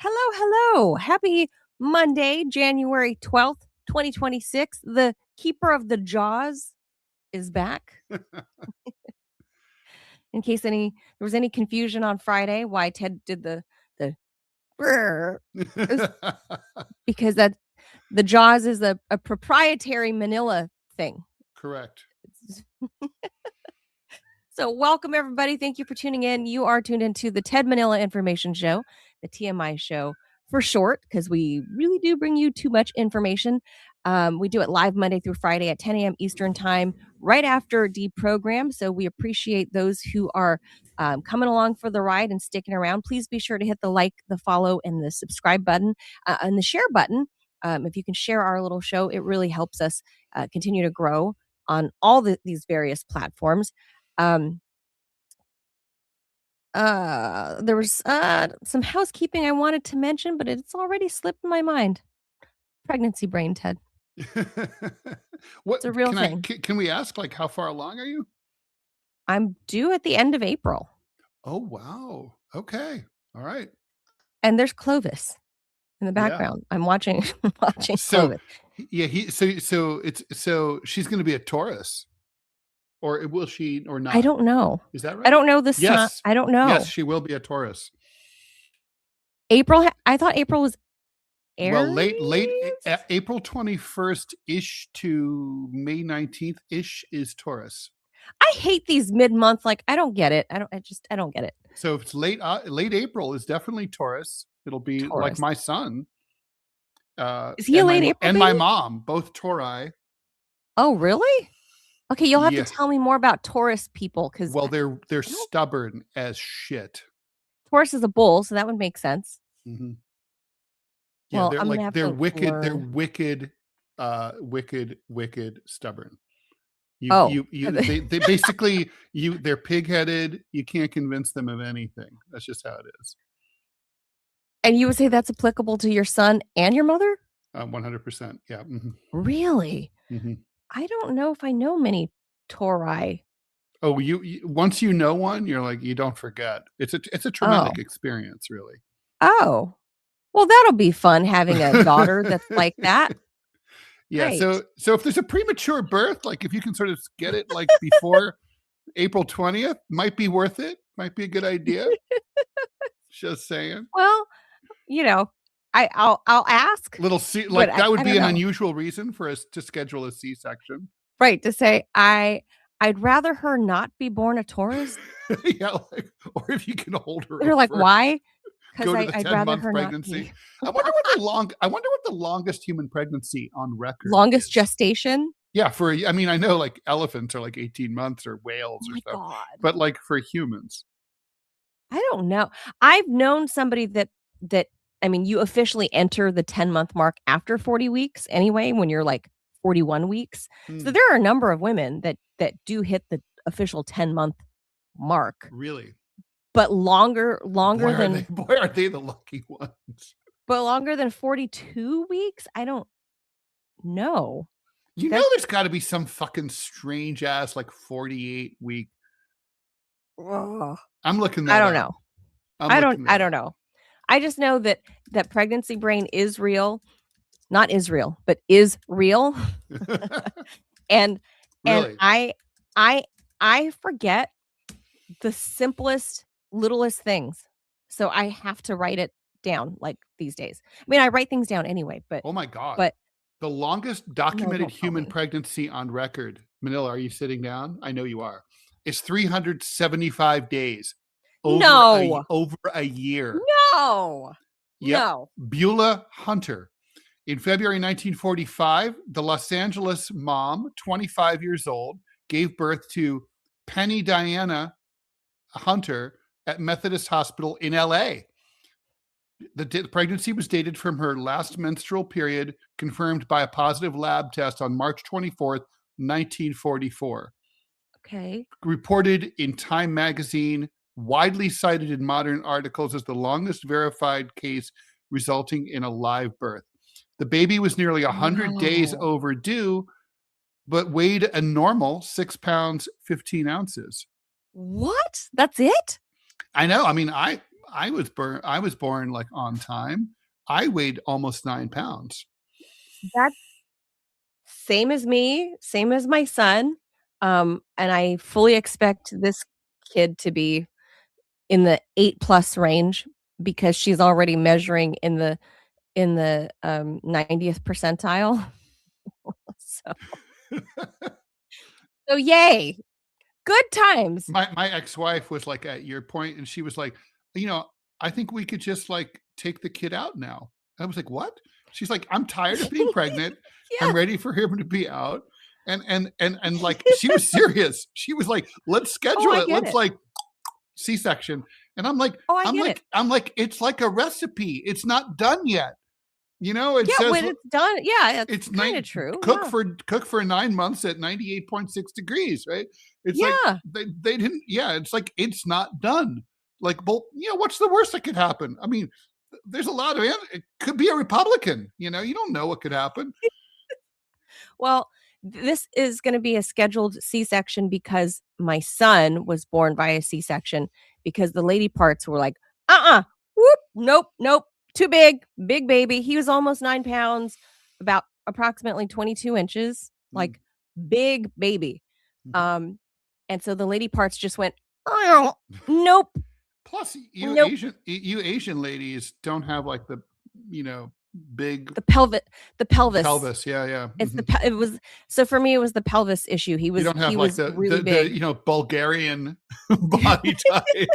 Hello, hello. Happy Monday, January 12th, 2026. The keeper of the jaws is back. In case there was any confusion on Friday why Ted did the brrr, because that the jaws is a proprietary Manila thing. Correct. So welcome everybody. Thank you for tuning in. You are tuned into the Ted Manila Information Show, the TMI show for short, because we really do bring you too much information. We do it live Monday through Friday at 10 a.m. Eastern time, right after deprogram. So we appreciate those who are coming along for the ride and sticking around. Please be sure to hit the like, the follow, and the subscribe button and the share button. If you can share our little show, it really helps us continue to grow on all these various platforms. There was some housekeeping I wanted to mention, but it's already slipped my mind. Pregnancy brain, Ted. What It's a real thing. Can we ask, like, how far along are you? I'm due at the end of April. Oh, wow. Okay. All right. And there's Clovis in the background. I'm watching Clovis. Yeah, so she's going to be a Taurus. Or will she or not? I don't know. Is that right? I don't know the sign. Yes. I don't know. Yes, she will be a Taurus. April. I thought April was Aries? Well, late April 21st-ish to May 19th-ish is Taurus. I hate these mid-month. Like, I don't get it. I don't get it. So if it's late April is definitely Taurus. It'll be Taurus. Like my son. Is he a late April? And my mom, both Tauri. Oh, really? Okay, you'll have to tell me more about Taurus people, because they're stubborn as shit. Taurus is a bull, so that would make sense. Mm-hmm. Yeah, well, they're wicked. They're wicked stubborn. They basically they're pig-headed. You can't convince them of anything. That's just how it is. And you would say that's applicable to your son and your mother? 100%. Yeah. Mm-hmm. Really? Mm-hmm. I don't know if I know many Tauri. Oh, you once you know one, you're like, you don't forget. It's a traumatic experience, really. Oh, well, that'll be fun having a daughter that's like that. Yeah. Right. So if there's a premature birth, like if you can sort of get it like before April 20th, might be worth it. Might be a good idea. Just saying. Well, I'll ask. That would be an unusual reason for us to schedule a C-section. Right, to say I'd rather her not be born a Taurus. Yeah, or if you can hold her. They're like, why? Because I'd rather her pregnancy. Not be. I wonder what the longest human pregnancy on record. Longest is. Gestation. Yeah, I know like elephants are like 18 months or whales or stuff. God. But like for humans. I don't know. I've known somebody that you officially enter the 10-month mark after 40 weeks anyway, when you're like 41 weeks. So there are a number of women that do hit the official 10-month mark. Really? But longer than boy, are they the lucky ones. But longer than 42 weeks? I don't know. There's got to be some fucking strange ass like 48 week. I'm looking that I don't know. I don't know. I just know that pregnancy brain is real. Not Israel, but is real. and really? I forget the simplest, littlest things. So I have to write it down like these days. I mean, I write things down anyway, but oh my God. But the longest documented human pregnancy on record, Manila, are you sitting down? I know you are. It's 375 days. Over a year. No. Yep. No. Beulah Hunter. In February 1945, the Los Angeles mom, 25 years old, gave birth to Penny Diana Hunter at Methodist Hospital in LA. The pregnancy was dated from her last menstrual period, confirmed by a positive lab test on March 24th, 1944. Okay. Reported in Time magazine, widely cited in modern articles as the longest verified case resulting in a live birth. The baby was nearly 100 days overdue, but weighed a normal 6 pounds, 15 ounces. What? That's it? I know. I mean, I I was born like on time. I weighed almost 9 pounds. That's same as me, same as my son. And I fully expect this kid to be in the 8 plus range because she's already measuring in the 90th percentile. So, so yay. Good times. My ex-wife was like at your point, and she was like, I think we could just like take the kid out now. I was like, what? She's like, I'm tired of being pregnant. I'm Yeah. ready for him to be out. And like she was serious. She was like, let's Oh, schedule I it. get Let's it. like C-section. And I'm like, Oh, I get it. it's like a recipe. It's not done yet. It Yeah, says when it's done, yeah, it's it's kinda true, cook yeah. for 9 months at 98.6 degrees, right? It's like Yeah. they didn't, yeah, it's like it's not done. Like, well, what's the worst that could happen? I mean, there's a lot of it could be a Republican, you don't know what could happen. Well, this is gonna be a scheduled C-section because my son was born via C-section because the lady parts were like, "Uh-uh, whoop, nope, nope, too big, big baby." He was almost 9 pounds, about approximately 22 inches, Mm, like, big baby. mhm. Um, and so the lady parts just went, "Oh, nope, Plus, nope." You Asian ladies don't have like the, you know, big The pelvis. pelvis. Yeah, yeah. It's the Mhm. pe it was so for me, it was the pelvis issue. He You was don't have he like was really big. Bulgarian body type.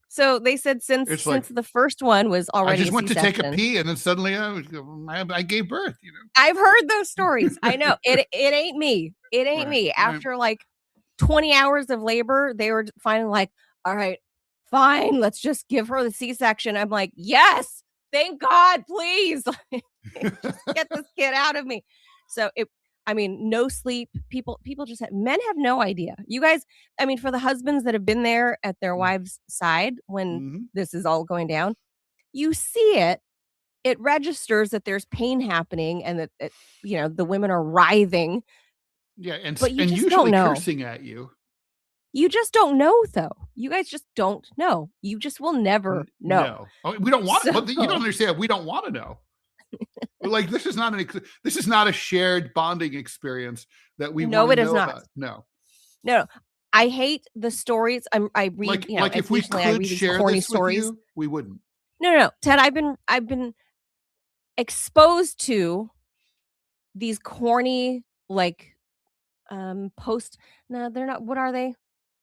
So they said since It's like, since the first one was I already just a went to take a C-section. pee, and then suddenly I gave birth. I've heard those stories. I know. It ain't me. It ain't Right, me. right. After, like, 20 hours of labor, they were finally like, "All right, fine, let's just give her the C-section." I'm like, "Yes, thank God, please." Just get this kid out of me. So I mean, no sleep. People just men have no idea. You guys, I mean, for the husbands that have been there at their wives' side when Mhm. this is all going down, you see it. It registers that there's pain happening and that the women are writhing, Yeah, but you and just don't usually know. cursing at you. You just don't know though. You guys just don't know. You just will never know. No. Oh, we don't want, So but you don't understand. We don't want to know. Like, this is not a shared bonding experience that we want no, to it is know not. about. No. No. I hate the stories. I read, Like if we occasionally I could read these share corny this with stories. you, we wouldn't. No, no, no. Ted, I've been exposed to these corny, like, post no, they're not what are they?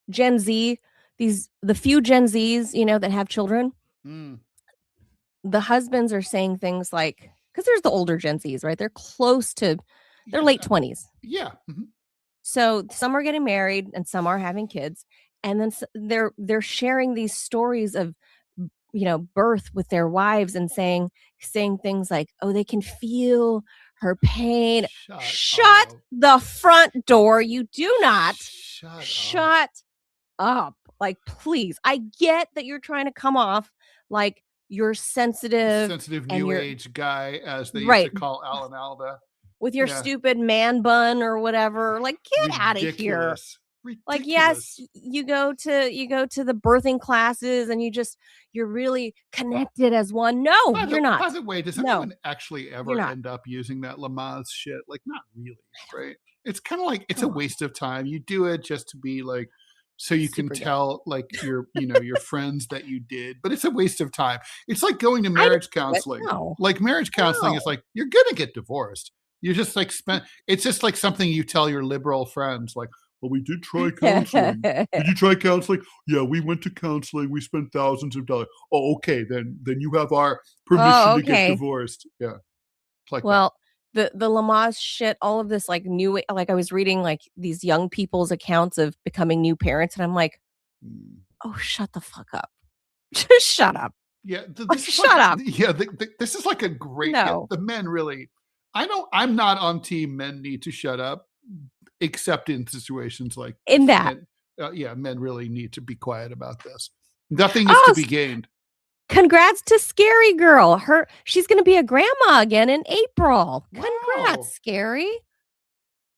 Gen Z, the few Gen Zs, that have children. Mm, The husbands are saying things like, because there's the older Gen Zs, right? They're close to their late yeah. 20s. Yeah. Mhm. So some are getting married and some are having kids, and then they're sharing these stories of birth with their wives and saying things like, "Oh, they can feel her pain." Shut Shut up. the front door. You do not. Shut up. Shut up. Like, please. I get that you're trying to come off like you're sensitive Sensitive and new you're age guy, as they used to right call Alan Alda. with your Yeah. stupid man bun or whatever. Like, get out of here. Ridiculous. Like, yes, Ridiculous. you go to the birthing classes and you're really connected as one. No, you're not. By the way, does No, anyone actually you're ever not. end up using that Lamaze shit? Like, not really, right? It's kind of like it's a Come on. waste of time. You do it just to be like, so you can Super gay. tell like your friends that you did, but it's a waste of time. It's like going to I didn't marriage do it. counseling. No. Like marriage counseling is No. like you're gonna get divorced. You just like spend. It's just like something you tell your liberal friends, like, well, we did try counseling. Did you try counseling? Yeah, we went to counseling. We spent thousands of dollars. Oh, okay, then you have our permission Oh, to get okay. divorced. Yeah, it's like that. Well, the Lamaze shit, all of this like like I was reading like these young people's accounts of becoming new parents, and I'm like, Mm. oh, shut the fuck up. Just shut up. Yeah, Like, this is like shut up. this is like a great. Yeah, No. the men really. I don't. I'm not on team men need to shut up, except in situations like In this. that. Men, yeah, men really need to be quiet about this. Nothing is to Oh, be gained. congrats to Scary Girl. She's gonna be a grandma again in April. Wow, Congrats, Scary.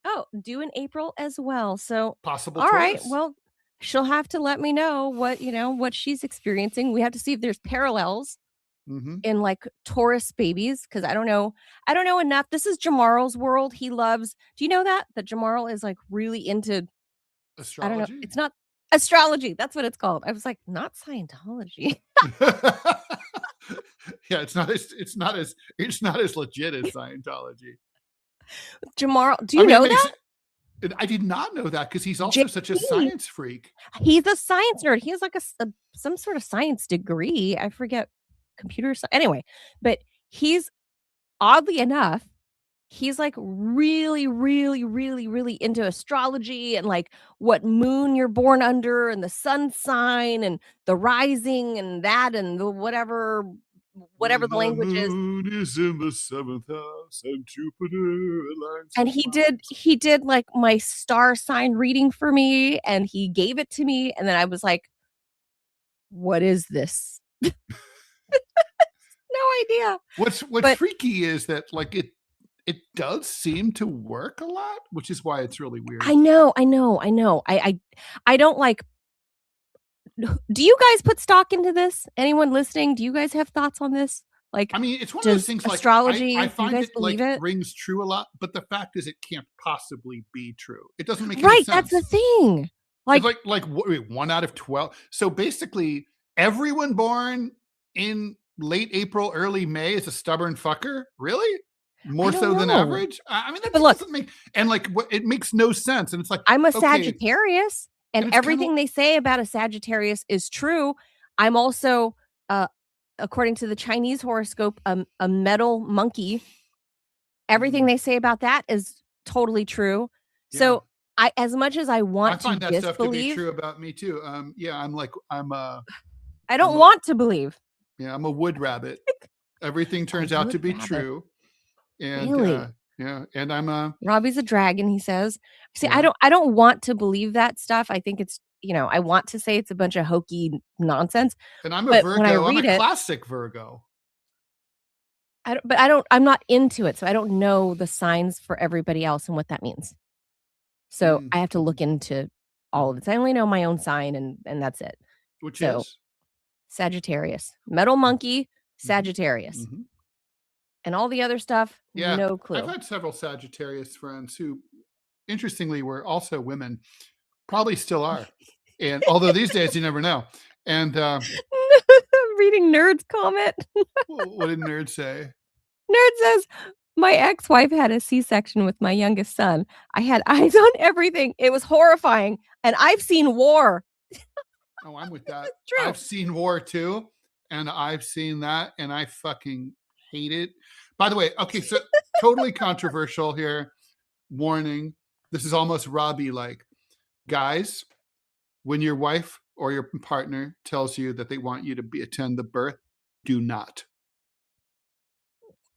Oh, due in April as well. So, possible all right. Taurus. Well, she'll have to let me know what she's experiencing. We have to see if there's parallels in like Taurus babies, because I don't know enough. This is Jamarl's world. He loves. Do you know that Jamarl is like really into, I don't know, Astrology. it's not astrology. That's what it's called. I was like, not Scientology. Yeah, it's not as legit as Scientology. Jamarl, do I you mean, it know makes that? it. I did not know that because he's also such a JP, science freak. he's a science nerd. He has like some sort of science degree. I forget, computer anyway, but he's, oddly enough, he's like really, really, really, really into astrology and like what moon you're born under and the sun sign and the rising and that and the whatever When the the language is. moon is in the seventh house and Jupiter aligns And with Mars. he did like my star sign reading for me, and he gave it to me, and then I was like, "What is this?" No idea. What's But freaky is that like it does seem to work a lot, which is why it's really weird. I know, I know, I know. I don't like. Do you guys put stock into this? Anyone listening, do you guys have thoughts on this? Like, I mean, it's one of those does things like I astrology, do you find guys it believe like it? rings true a lot, but the fact is it can't possibly be true. It doesn't make any Right, that's the sense. thing. It's Like, like wait, 1 out of 12. So basically, everyone born in late April, early May is a stubborn fucker? Really? I More don't so than know. average? I mean, that But just look, doesn't make, and like it makes no sense. And it's like, I'm a okay, Sagittarius, and and it's kind of everything they say about a Sagittarius is true. I'm also, uh, according to the Chinese horoscope, a metal monkey. Everything they say about that is totally true. yeah. So, as much as I I want to find that stuff to be disbelieve, true about me too. Yeah, I I'm don't a want to believe. yeah, I'm a wood rabbit. Everything A turns out to wood be rabbit. true. And Really? yeah, and I'm a Robbie's a dragon, he says. See, I yeah, don't I don't want to believe that stuff. I think it's, I want to say it's a bunch of hokey nonsense, and I'm a but when I Virgo. I'm a read it, classic Virgo. I'm not into it, so I don't know the signs for everybody else and what that means. So, I have to Mhm, look into all of mhm. this. I only know my own sign, and that's it. Which So, is? Sagittarius, metal monkey, Mhm, Sagittarius, mhm. and all the other stuff, Yeah, no I've clue. had several Sagittarius friends who, interestingly, were also women, probably still are. And although these days you never know. And Reading Nerd's comment. what did Nerd say? Nerd says, "My ex-wife had a C-section with my youngest son. I had eyes on everything. It was horrifying, and I've seen war." Oh, I'm with that. True. I've seen war too, and I've seen that, and I fucking hate it. By the way, okay, so totally controversial here. Warning: this is almost Robbie like. Guys, when your wife or your partner tells you that they want you to attend the birth, do not.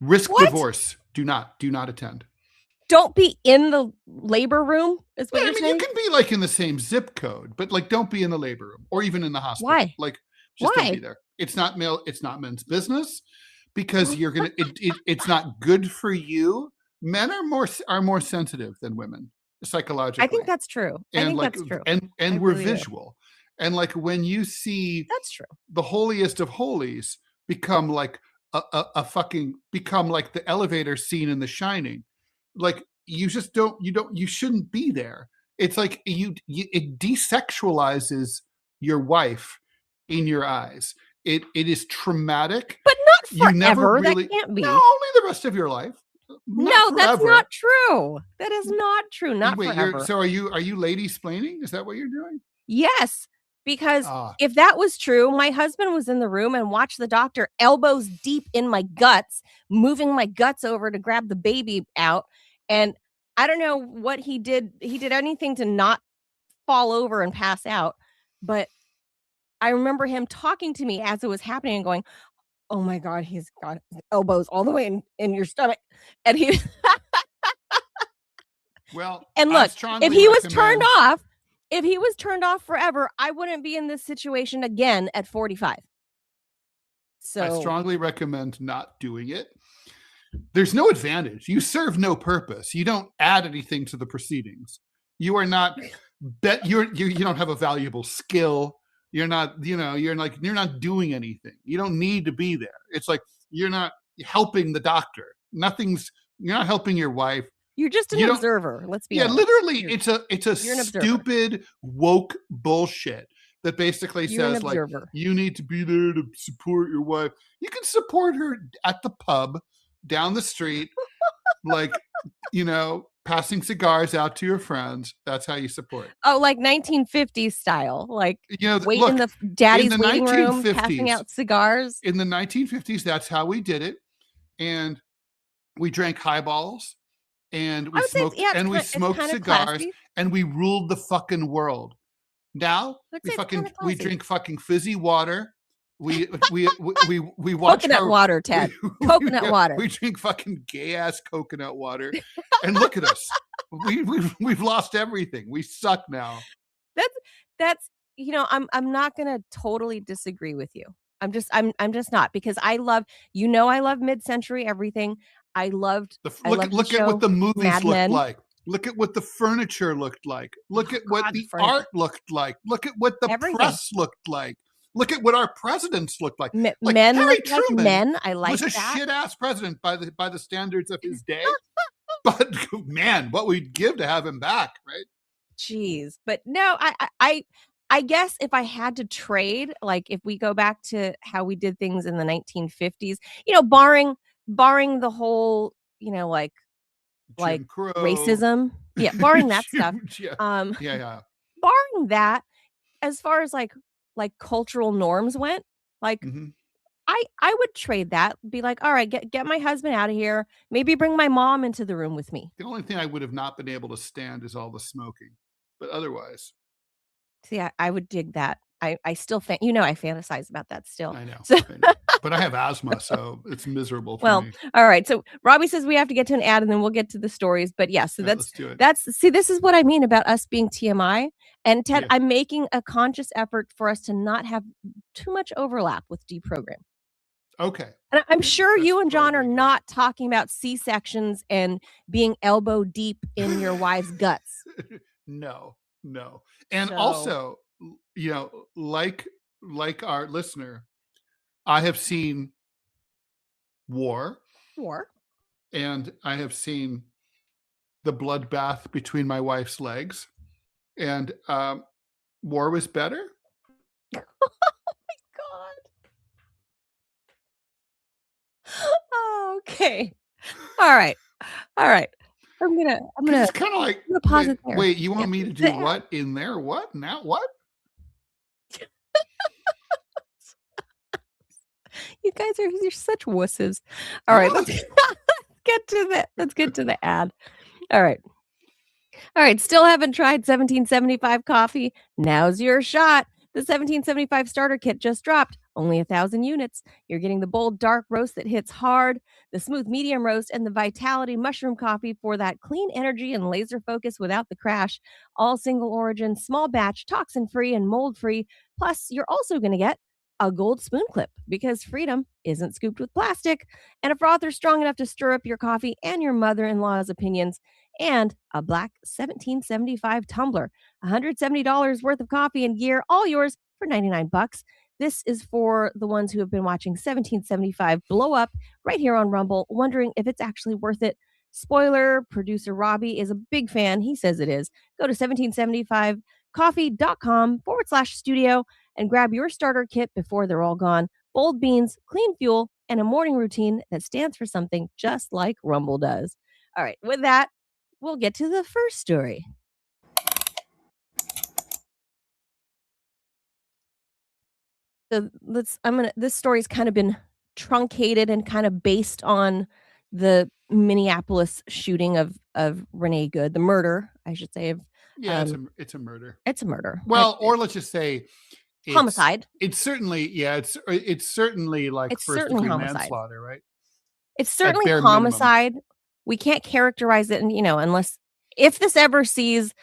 Risk What? divorce. Do not attend. Don't be in the labor room is what Well, I you're mean, you saying? can be like in the same zip code, but like don't be in the labor room or even in the hospital. Why? Like just don't be Why? there. It's not men's business because you're gonna it's not good for you. Men are more sensitive than women I think psychologically. that's true. I And think like that's true. I and we're really do. visual. And like when you see That's true. the holiest of holies become like a fucking become like the elevator scene in The Shining, like you shouldn't be there. It's like it desexualizes your wife in your eyes. It is traumatic. But You not never forever. That really, can't no, be. only the rest of your life, not No, that's not forever. true. That is not true. Not Wait, you're forever. so are you lady splaining? Is that what you're doing? Yes, because Ah, if that was true, my husband was in the room and watched the doctor elbows deep in my guts, moving my guts over to grab the baby out. And I don't know what he did. He did anything to not fall over and pass out. But I remember him talking to me as it was happening and going, "Oh my God, he's got his elbows all the way in your stomach." And he well, And I look, strongly recommend. if he was turned off forever, I wouldn't be in this situation again at 45. I So, strongly recommend not doing it. There's no advantage. You serve no purpose. You don't add anything to the proceedings. You are not. bet you don't have a valuable skill. You're not, you're not doing anything. You don't need to be there. It's like you're not helping the doctor. You're not helping your wife. You're just an observer. Let's be honest. Literally, it's a stupid woke bullshit that basically says like you need to be there to support your wife. You can support her at the pub down the street, like, passing cigars out to your friends. That's how you support. Oh, like 1950s style, like wait look, in the daddy's waiting room, passing out cigars. In the 1950s, that's how we did it, and we drank highballs, and we smoked cigars, classy. And we ruled the fucking world. Now we drink fucking fizzy water. We watch coconut water, Ted. Coconut water. We drink fucking gay ass coconut water, and look at us. We've lost everything. We suck now. That's I'm not gonna totally disagree with you. I'm just not, because I love mid-century everything. Look at what the movies looked like. Look at what the furniture looked like. Look at what the art looked like. Look at what the press looked like. Look at what our presidents looked like. Men Harry look like men. I like was a shit ass president by the standards of his day. But man, what we'd give to have him back, right? Jeez, but no, I guess if I had to trade, like if we go back to how we did things in the 1950s, barring the whole, like racism, barring that stuff, barring that, as far as like cultural norms went, like I would trade that. Be like, all right, get my husband out of here. Maybe bring my mom into the room with me. The only thing I would have not been able to stand is all the smoking, but otherwise, see, I would dig that. I still think, I fantasize about that still. I know. So, I know. But I have asthma, so it's miserable for me. All right. So Robbie says we have to get to an ad and then we'll get to the stories. But yeah, so let's do it. This is what I mean about us being TMI. And Ted, I'm making a conscious effort for us to not have too much overlap with deprogram. Okay. And I'm sure you and John are not talking about C-sections and being elbow deep in your wife's guts. No. And also, like our listener, I have seen War, and I have seen the bloodbath between my wife's legs, and War was better. Oh my God. Okay. All right. I'm gonna. It's kind of like, pause it there. Wait, you want me to do what in there? What now? What? You guys you're such wusses. All right, let's get to the ad. All right. Still haven't tried 1775 coffee? Now's your shot. The 1775 starter kit just dropped. Only 1,000 units. You're getting the bold dark roast that hits hard, the smooth medium roast, and the vitality mushroom coffee for that clean energy and laser focus without the crash. All single origin, small batch, toxin free, and mold free. Plus, you're also going to get a gold spoon clip, because freedom isn't scooped with plastic, and a frother strong enough to stir up your coffee and your mother-in-law's opinions, and a black 1775 tumbler. $170 worth of coffee and gear, all yours for $99. This is for the ones who have been watching 1775 blow up right here on Rumble, wondering if it's actually worth it. Spoiler, producer Robbie is a big fan. He says it is. Go to 1775coffee.com/studio and grab your starter kit before they're all gone. Bold beans, clean fuel, and a morning routine that stands for something just like Rumble does. All right, with that, we'll get to the first story. So this story's kind of been truncated and kind of based on the Minneapolis shooting of Renee Good, the murder, I should say. It's a murder. It's a murder. Well, or let's just say homicide. It's certainly, it's certainly like first-degree manslaughter, right? It's certainly homicide. Minimum. We can't characterize it, unless if this ever sees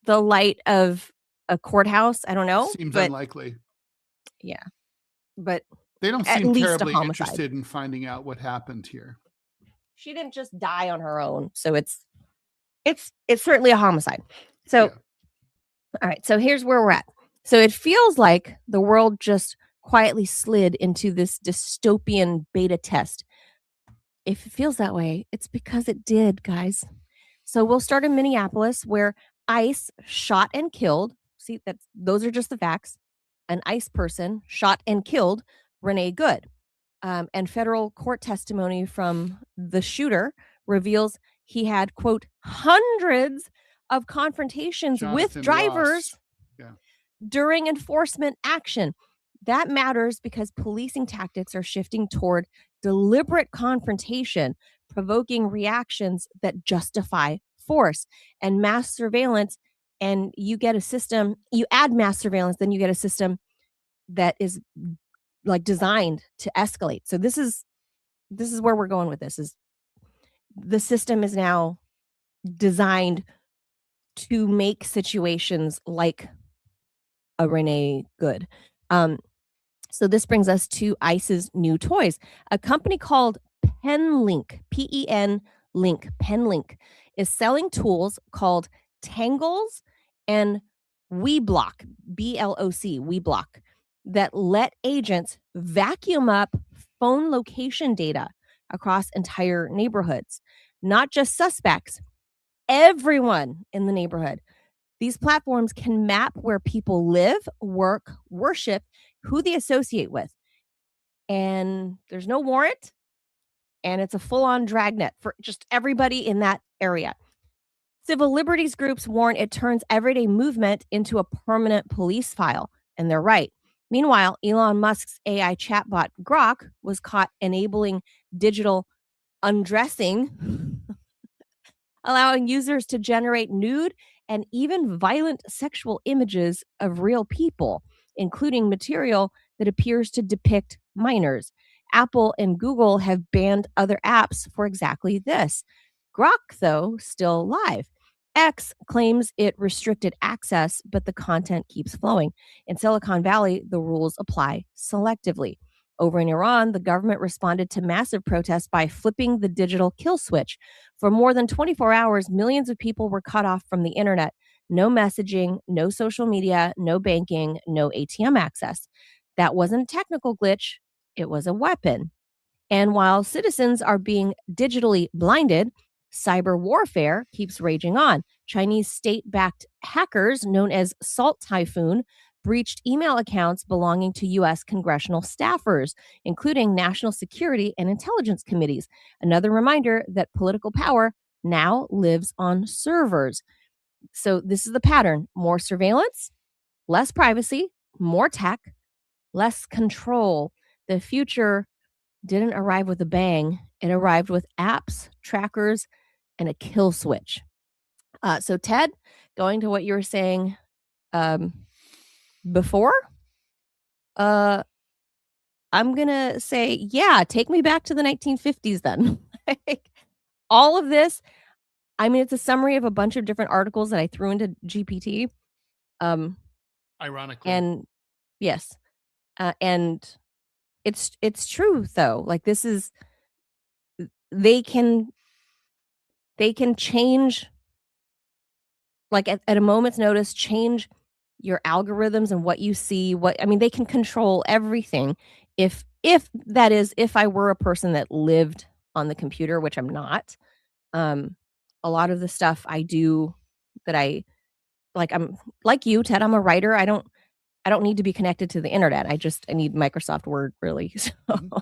the light of a courthouse, I don't know. Seems unlikely. Yeah, but they don't seem terribly interested in finding out what happened here. She didn't just die on her own, so it's certainly a homicide. So All right, so here's where we're at. So it feels like the world just quietly slid into this dystopian beta test. If it feels that way, it's because it did, guys. So we'll start in Minneapolis, where ICE shot and killed. See, those are just the facts. An ICE person shot and killed Renee Good. And federal court testimony from the shooter reveals he had, quote, hundreds of confrontations with Jonathan Ross. drivers Yeah. during enforcement action. That matters because policing tactics are shifting toward deliberate confrontation, provoking reactions that justify force and mass surveillance. And you get a system, you add mass surveillance, then you get a system that is like designed to escalate. So this is where we're going with this. Is the system is now designed to make situations like a Renee Good. So this brings us to ICE's new toys. A company called Penlink, Pen Link, Penlink, is selling tools called Tangles and WeBlock, BLOC, WeBlock, that let agents vacuum up phone location data across entire neighborhoods, not just suspects, everyone in the neighborhood. These platforms can map where people live, work, worship, who they associate with. And there's no warrant, and it's a full on dragnet for just everybody in that area. Civil liberties groups warn it turns everyday movement into a permanent police file, and they're right. Meanwhile, Elon Musk's AI chatbot Grok was caught enabling digital undressing, allowing users to generate nude and even violent sexual images of real people, including material that appears to depict minors. Apple and Google have banned other apps for exactly this. Grok, though, still live. X claims it restricted access, but the content keeps flowing. In Silicon Valley, the rules apply selectively. Over in Iran, the government responded to massive protests by flipping the digital kill switch. For more than 24 hours, millions of people were cut off from the internet. No messaging, no social media, no banking, no ATM access. That wasn't a technical glitch, it was a weapon. And while citizens are being digitally blinded, cyber warfare keeps raging on. Chinese state backed hackers, known as Salt Typhoon, breached email accounts belonging to U.S. congressional staffers, including national security and intelligence committees. Another reminder that political power now lives on servers. So, this is the pattern: more surveillance, less privacy, more tech, less control. The future didn't arrive with a bang. It arrived with apps, trackers, and a kill switch. So, Ted, going to what you were saying um, before, uh, I'm going to say, yeah, take me back to the 1950s then. Like, all of this, I mean, it's a summary of a bunch of different articles that I threw into GPT. Um, Ironically. and yes, and it's true though. Like this is they can change, like at a moment's notice, change your algorithms and what you see. What I mean, they can control everything. If that is, if I were a person that lived on the computer, which I'm not, um, a lot of the stuff I do that I like, I'm like you, Ted. I'm a writer. I don't need to be connected to the internet. I need Microsoft Word, really. So, Mhm.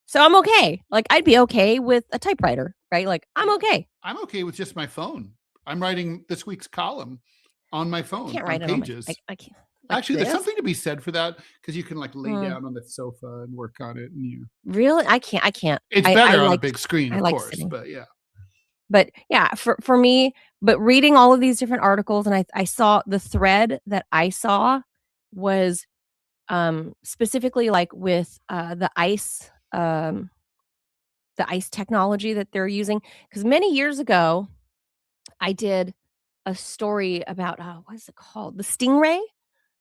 so I'm okay. Like I'd be okay with a typewriter, right? Like I'm okay. I'm okay with just my phone. I'm writing this week's column on my I phone can't on write it on my. Pages. I can't like Actually, there's this. something to be said for that because you can like lay Mm, down on the sofa and work on it, and you. really, I can't. I can't. It's I better on a like big screen, I of like course, sitting. but yeah. But yeah, for me, but reading all of these different articles, and I saw the thread that I saw was specifically like with the ice technology that they're using. Because many years ago, I did a story about what is it called? The Stingray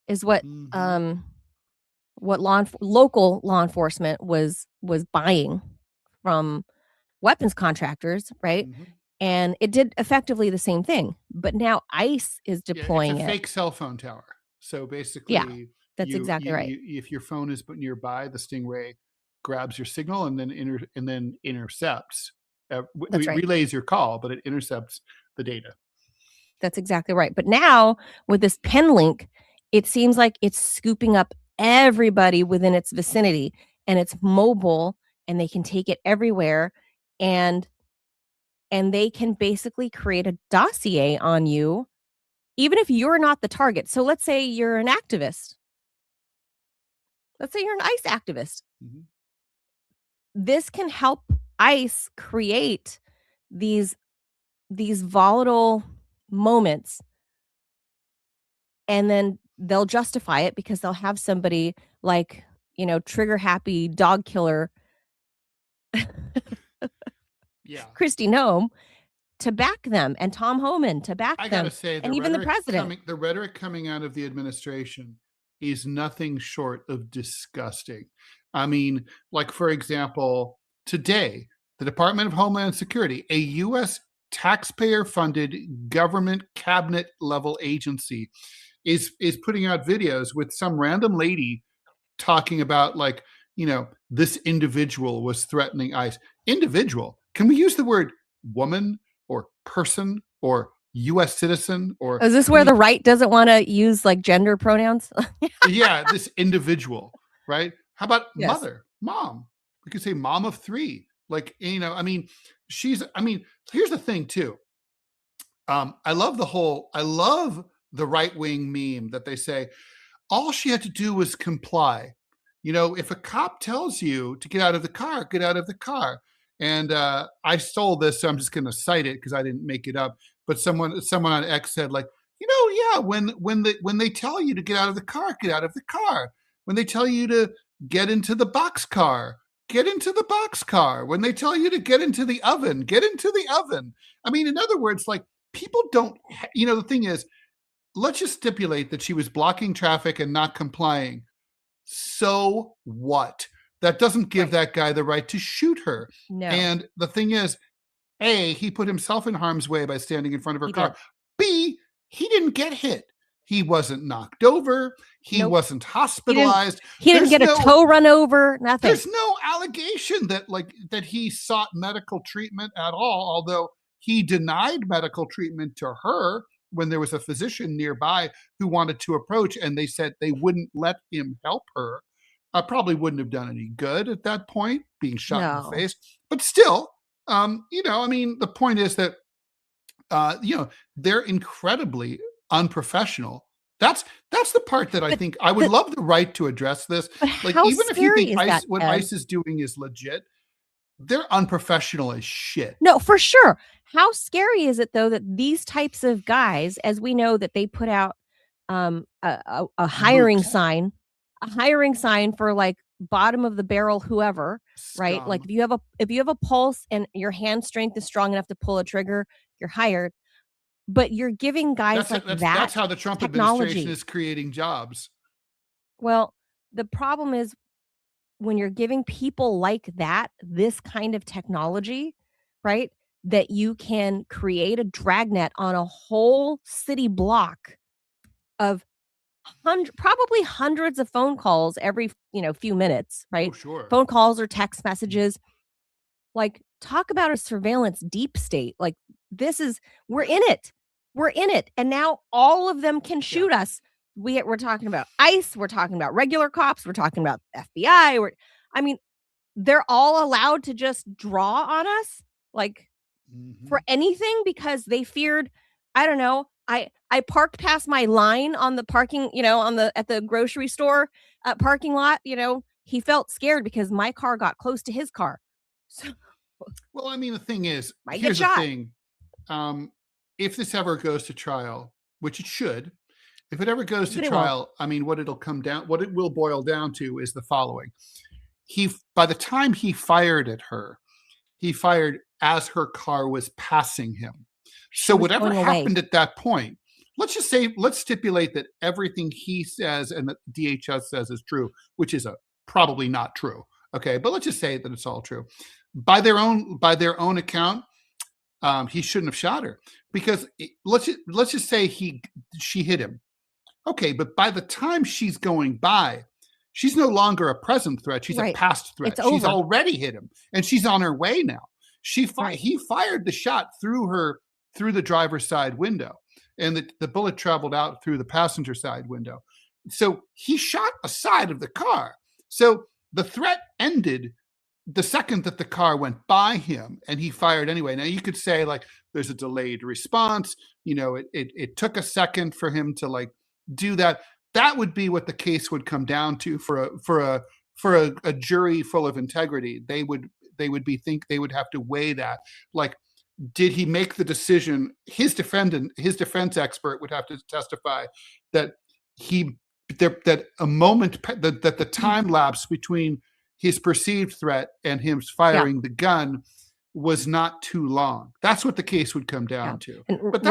is Mm-hmm. what local law enforcement was buying from weapons contractors, right? Mm-hmm. and it did effectively the same thing. But now ICE is Yeah, it's a deploying it. fake cell phone tower. So Yeah, basically, that's exactly right. if your phone is put nearby, the Stingray grabs your signal and then intercepts, That's right. relays your call, but it intercepts the data. That's exactly right. But now with this pen link, it seems like it's scooping up everybody within its vicinity, and it's mobile, and they can take it everywhere, and they can basically create a dossier on you even if you're not the target. So let's say you're an activist. Let's say you're an ICE activist. Mm-hmm. This can help ICE create these volatile moments, and then they'll justify it because they'll have somebody like, trigger happy dog killer Yeah. Kristi Noem to back them, and Tom Homan to back I them, gotta say, and even the president. the rhetoric coming out of the administration is nothing short of disgusting. I mean, like, for example, today, the Department of Homeland Security, a U.S. taxpayer-funded government cabinet level agency, is putting out videos with some random lady talking about, like, this individual was threatening ICE. Individual. Can we use the word woman or person or U.S. citizen? Or Is this where the right doesn't want to use like gender pronouns? yeah, this individual, right? How about Yes. mother, mom? We could say mom of three. Like, I mean, here's the thing too. I love the right wing meme that they say, all she had to do was comply. If a cop tells you to get out of the car, get out of the car. And I stole this, so I'm just going to cite it because I didn't make it up. But someone on X said, like, yeah, when they tell you to get out of the car, get out of the car. When they tell you to get into the box car, get into the box car. When they tell you to get into the oven, get into the oven. I mean, in other words, like, people don't, the thing is, let's just stipulate that she was blocking traffic and not complying. So what? That doesn't give that guy the right to shoot her. No. And the thing is, A, he put himself in harm's way by standing in front of her car. Did. B, he didn't get hit. He wasn't knocked over. He wasn't hospitalized. He didn't get a toe run over. Nothing. There's no allegation that he sought medical treatment at all, although he denied medical treatment to her when there was a physician nearby who wanted to approach, and they said they wouldn't let him help her. Probably wouldn't have done any good at that point, being shot in the face. But still, I mean, the point is that, they're incredibly unprofessional. That's the part that I think I would love the right to address this. Like, even if you think what ICE is doing is legit, they're unprofessional as shit. No, for sure. How scary is it though that these types of guys, as we know that they put out a hiring sign, for like bottom of the barrel whoever, right? Like if you have a pulse and your hand strength is strong enough to pull a trigger, you're hired. But you're giving guys that's how the Trump administration is creating jobs. Well, the problem is when you're giving people like that this kind of technology, right? That you can create a dragnet on a whole city block of probably hundreds of phone calls every few minutes, right? Oh, sure. Phone calls or text messages. Like, talk about a surveillance deep state. Like, we're in it. We're in it. And now all of them can shoot us. We're talking about ICE. We're talking about regular cops. We're talking about FBI. I mean, they're all allowed to just draw on us, like, for anything because they feared, I don't know, I parked past my line on the parking, at the grocery store parking lot, he felt scared because my car got close to his car. So, well, I mean, the thing is, here's the thing. If this ever goes to trial, which it should, if it ever goes to trial, I mean, what it will boil down to is the following. By the time he fired at her, he fired as her car was passing him. So whatever happened at that point, let's stipulate that everything he says and that DHS says is true, which is probably not true. Okay, but let's just say that it's all true. By their own account, he shouldn't have shot her, because let's just say she hit him. Okay, but by the time she's going by, she's no longer a present threat. She's a past threat. She's already hit him, and she's on her way now. He fired the shot through the driver's side window, and the bullet traveled out through the passenger side window. So he shot a side of the car. So the threat ended the second that the car went by him, and he fired anyway. Now you could say, like, there's a delayed response. It took a second for him to, like, do that. That would be what the case would come down to for a jury full of integrity. They would have to weigh that. Like, did he make the decision? His defense expert would have to testify that that the time lapse between his perceived threat and him firing the gun was not too long. That's what the case would come down to. And but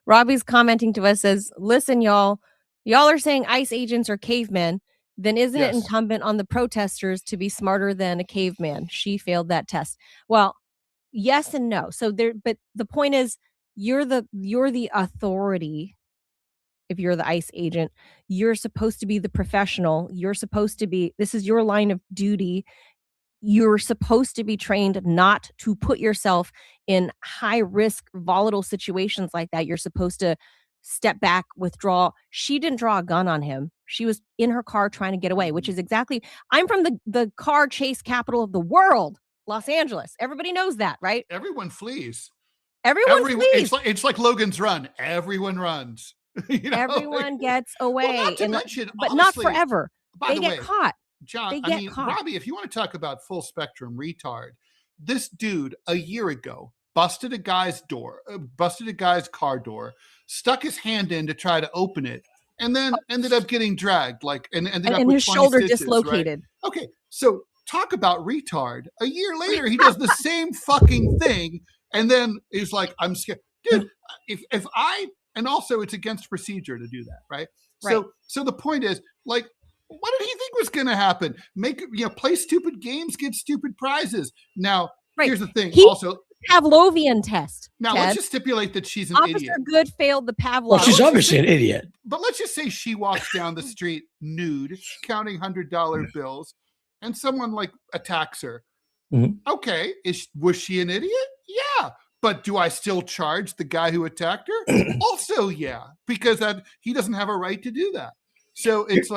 Robbie's commenting to us, says, listen, y'all are saying ICE agents are cavemen. Then isn't it incumbent on the protesters to be smarter than a caveman? She failed that test. Well, yes and no. So but the point is, you're the authority. If you're the ICE agent, you're supposed to be the professional. This is your line of duty. You're supposed to be trained not to put yourself in high risk, volatile situations like that. You're supposed to step back, withdraw. She didn't draw a gun on him. She was in her car trying to get away, which is exactly, I'm from the car chase capital of the world, Los Angeles. Everybody knows that, right? Everyone flees. Everyone flees. It's like Logan's Run. Everyone runs. Everyone gets away. Well, not to mention, but not forever. They get caught. John, Robbie, if you want to talk about full spectrum retard, this dude a year ago busted a guy's car door, stuck his hand in to try to open it, and then ended up getting dragged, and his shoulder stitches, dislocated. Right? Okay, so talk about retard. A year later, he does the same fucking thing, and then he's like, "I'm scared, dude." If I And also, it's against procedure to do that, right? So the point is, like, what did he think was going to happen? Play stupid games, get stupid prizes. Now, here's the thing. Also, Pavlovian test. Now, Ted. let's just stipulate that she's an Officer idiot. Good failed the Pavlov. Well, she's obviously an idiot. But let's just say she walks down the street nude, counting $100 bills, and someone attacks her. Mm-hmm. Okay, was she an idiot? Yeah. But do I still charge the guy who attacked her? Also, yeah, because he doesn't have a right to do that. So it's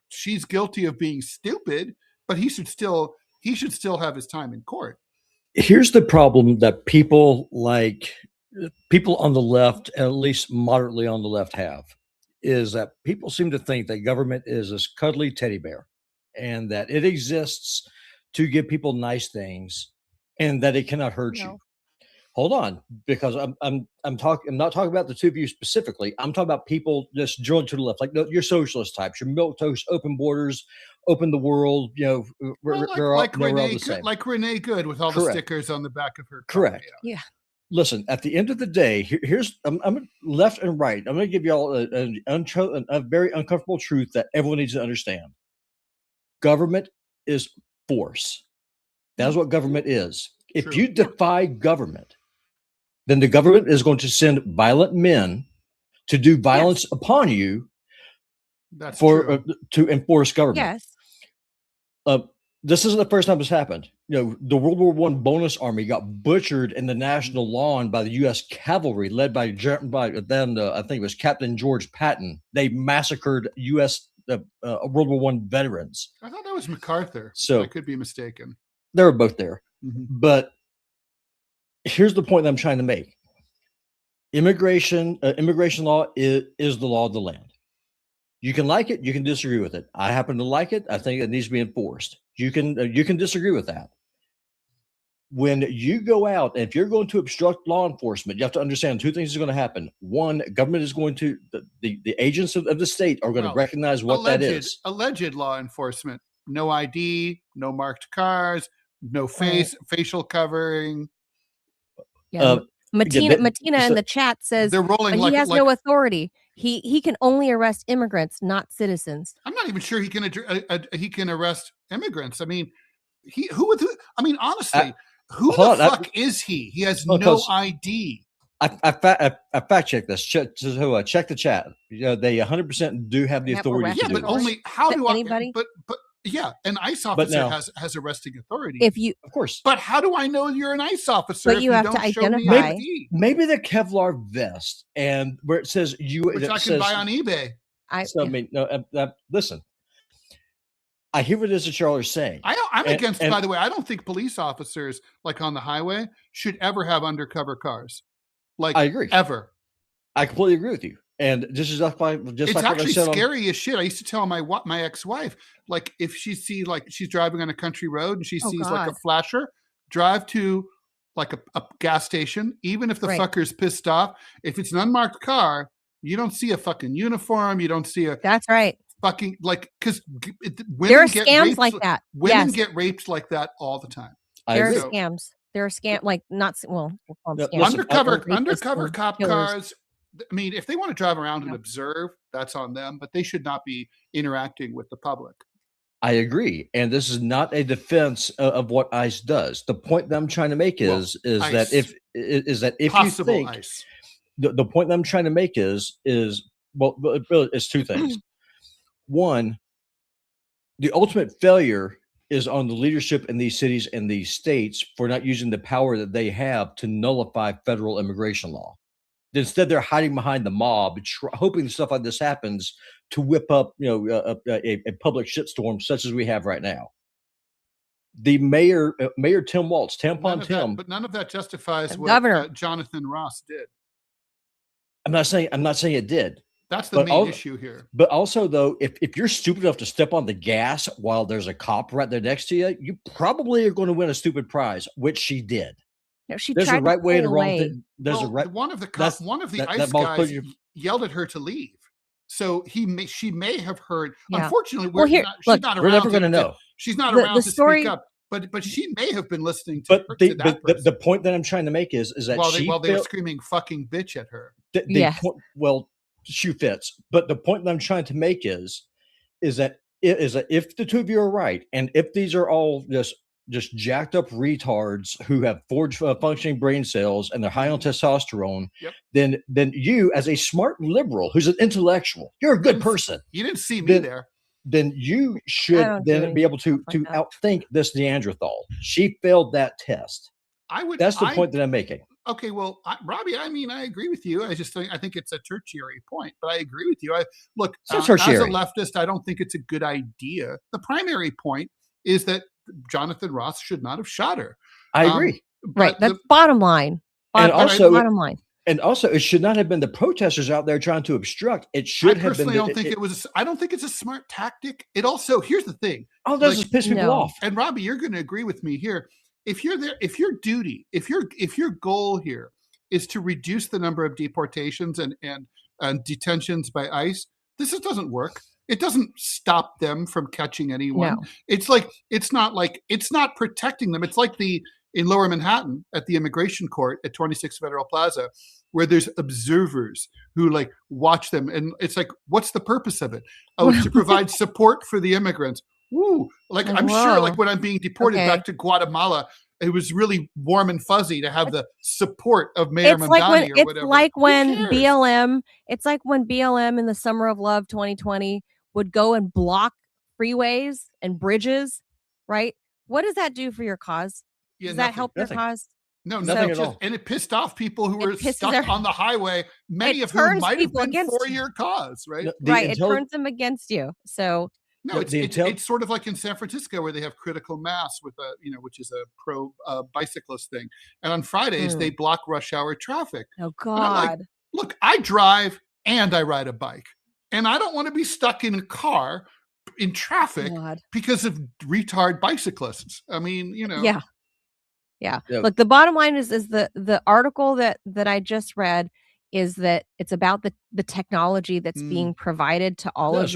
she's guilty of being stupid, but he should still have his time in court. Here's the problem that people on the left, at least moderately on the left, have, is that people seem to think that government is this cuddly teddy bear and that it exists to give people nice things and that it cannot hurt you. Hold on, because I'm not talking about the two of you specifically. I'm talking about people just joined to the left, your socialist types, your milquetoast, open borders, open the world. They're all the same. Like Renee Good with all the stickers on the back of her car. Correct. Yeah. Listen, at the end of the day, here's I'm left and right. I'm going to give you all a very uncomfortable truth that everyone needs to understand. Government is force. That's what government is. If you defy government, then the government is going to send violent men to do violence upon you. That's to enforce government. Yes. This isn't the first time this happened. The World War I bonus army got butchered in the national lawn by the U.S. cavalry, led by then I think it was Captain George Patton. They massacred U.S. World War I veterans. I thought that was MacArthur. So I could be mistaken. They were both there. Mm-hmm. But here's the point that I'm trying to make. Immigration law is the law of the land. You can like it, you can disagree with it. I happen to like it. I think it needs to be enforced. You can disagree with that. When you go out, and if you're going to obstruct law enforcement, you have to understand two things are going to happen. One, government is going to the agents of the state are going to recognize what that is. Alleged law enforcement. No ID, no marked cars, no facial covering. Yeah. Matina in the chat says they're rolling he has no authority. He can only arrest immigrants, not citizens. I'm not even sure he can arrest immigrants. I mean, I mean, honestly, who hold the on, fuck is he? He has Well, no 'cause- ID. I fact checked this. Check the chat. They 100% do have the They have authority arrest to Yeah, do but this. only how To do anybody? I? But yeah, an ICE But officer now- has arresting authority. If you, Of course. But how do I know you're an ICE officer But if you have to don't show me identify- ID? Maybe the Kevlar vest and where it says Which I can buy on eBay. So I mean, no. Listen, I hear what it is that y'all are saying. I'm against. By the way, I don't think police officers, like on the highway, should ever have undercover cars. Like, I agree. Ever. I completely agree with you. And this is just like It's what actually I said scary as shit. I used to tell my ex-wife, like, if she see, like, she's driving on a country road and she Oh, sees like a God. flasher, drive to like a gas station, even if the Right. fucker's pissed off. If it's an unmarked car, you don't see a fucking uniform. You don't see a That's right. fucking, like, because There are scams like that. Women Yes. get raped like that all the time. I There are agree. scams. There are scam like not well, we'll call them No, scams. listen, Undercover Rapists cop and killers. cars. I mean, if they want to drive around and Yeah. observe, that's on them, but they should not be interacting with the public. I agree, and this is not a defense of what ICE does. The point that I'm trying to make is that ICE. if Possible you think ICE. the point that I'm trying to make is well, it's two things. One, the ultimate failure is on the leadership in these cities and these states for not using the power that they have to nullify federal immigration law. Instead, they're hiding behind the mob, hoping stuff like this happens to whip up, a public shitstorm such as we have right now. The mayor, Mayor Tim Walz, But none of that justifies The what governor. Jonathan Ross did. I'm not saying it did. That's the main issue here. But also, though, if you're stupid enough to step on the gas while there's a cop right there next to you, you probably are going to win a stupid prize, which she did. No, she There's tried a right to way and pull a wrong away. thing. There's a right. One of the that ICE ball guys put you- yelled at her to leave. So she may have heard. Yeah. Unfortunately, Well, she's look, not around. We're never going to know. She's not The- around the to story- speak up. But she may have been listening to, But her, to that person the point that I'm trying to make is that while they were failed- screaming "fucking bitch" at her. Yes. Well, shoe fits. But the point that I'm trying to make is that if the two of you are right, and if these are all just jacked up retards who have forged functioning brain cells and they're high on testosterone, Yep. then you, as a smart liberal who's an intellectual, you're a good person. You didn't see me there. Then you I should don't do then be able to anything like that. outthink this Neanderthal. She failed that test. That's the point that I'm making. Okay, well, Robbie, I mean, I agree with you. I think it's a tertiary point, but I agree with you. Look, It's not as a tertiary. leftist, I don't think it's a good idea. The primary point is that Jonathan Ross should not have shot her. I agree. Right. That's bottom line. And Bottom line. And also, it should not have been the protesters out there trying to obstruct. It should have been. I don't think it's a smart tactic. It also, here's the thing. All it does is piss people off. And Robbie, you're going to agree with me here. If you're there, if your goal here is to reduce the number of deportations and detentions by ICE, this doesn't work. It doesn't stop them from catching anyone. No. It's not protecting them. It's like in Lower Manhattan at the immigration court at 26 Federal Plaza, where there's observers who like watch them. And it's like, what's the purpose of it? Oh, to provide support for the immigrants. Woo. Like, I'm sure like when I'm being deported back to Guatemala, it was really warm and fuzzy to have the support of Mayor Mamdani or whatever. It's like when BLM in the Summer of Love 2020 would go and block freeways and bridges, right? What does that do for your cause? Yeah, does that help your cause? No, nothing at all. And it pissed off people who were stuck on the highway, many of whom might have been for your cause, right? It turns them against you. So no, it's sort of like in San Francisco where they have critical mass with which is a pro bicyclist thing, and on Fridays they block rush hour traffic. Oh God! Look, I drive and I ride a bike, and I don't want to be stuck in a car in traffic because of retard bicyclists. I mean, Yeah. Look, the bottom line is the article that I just read is that it's about the technology that's being provided to all of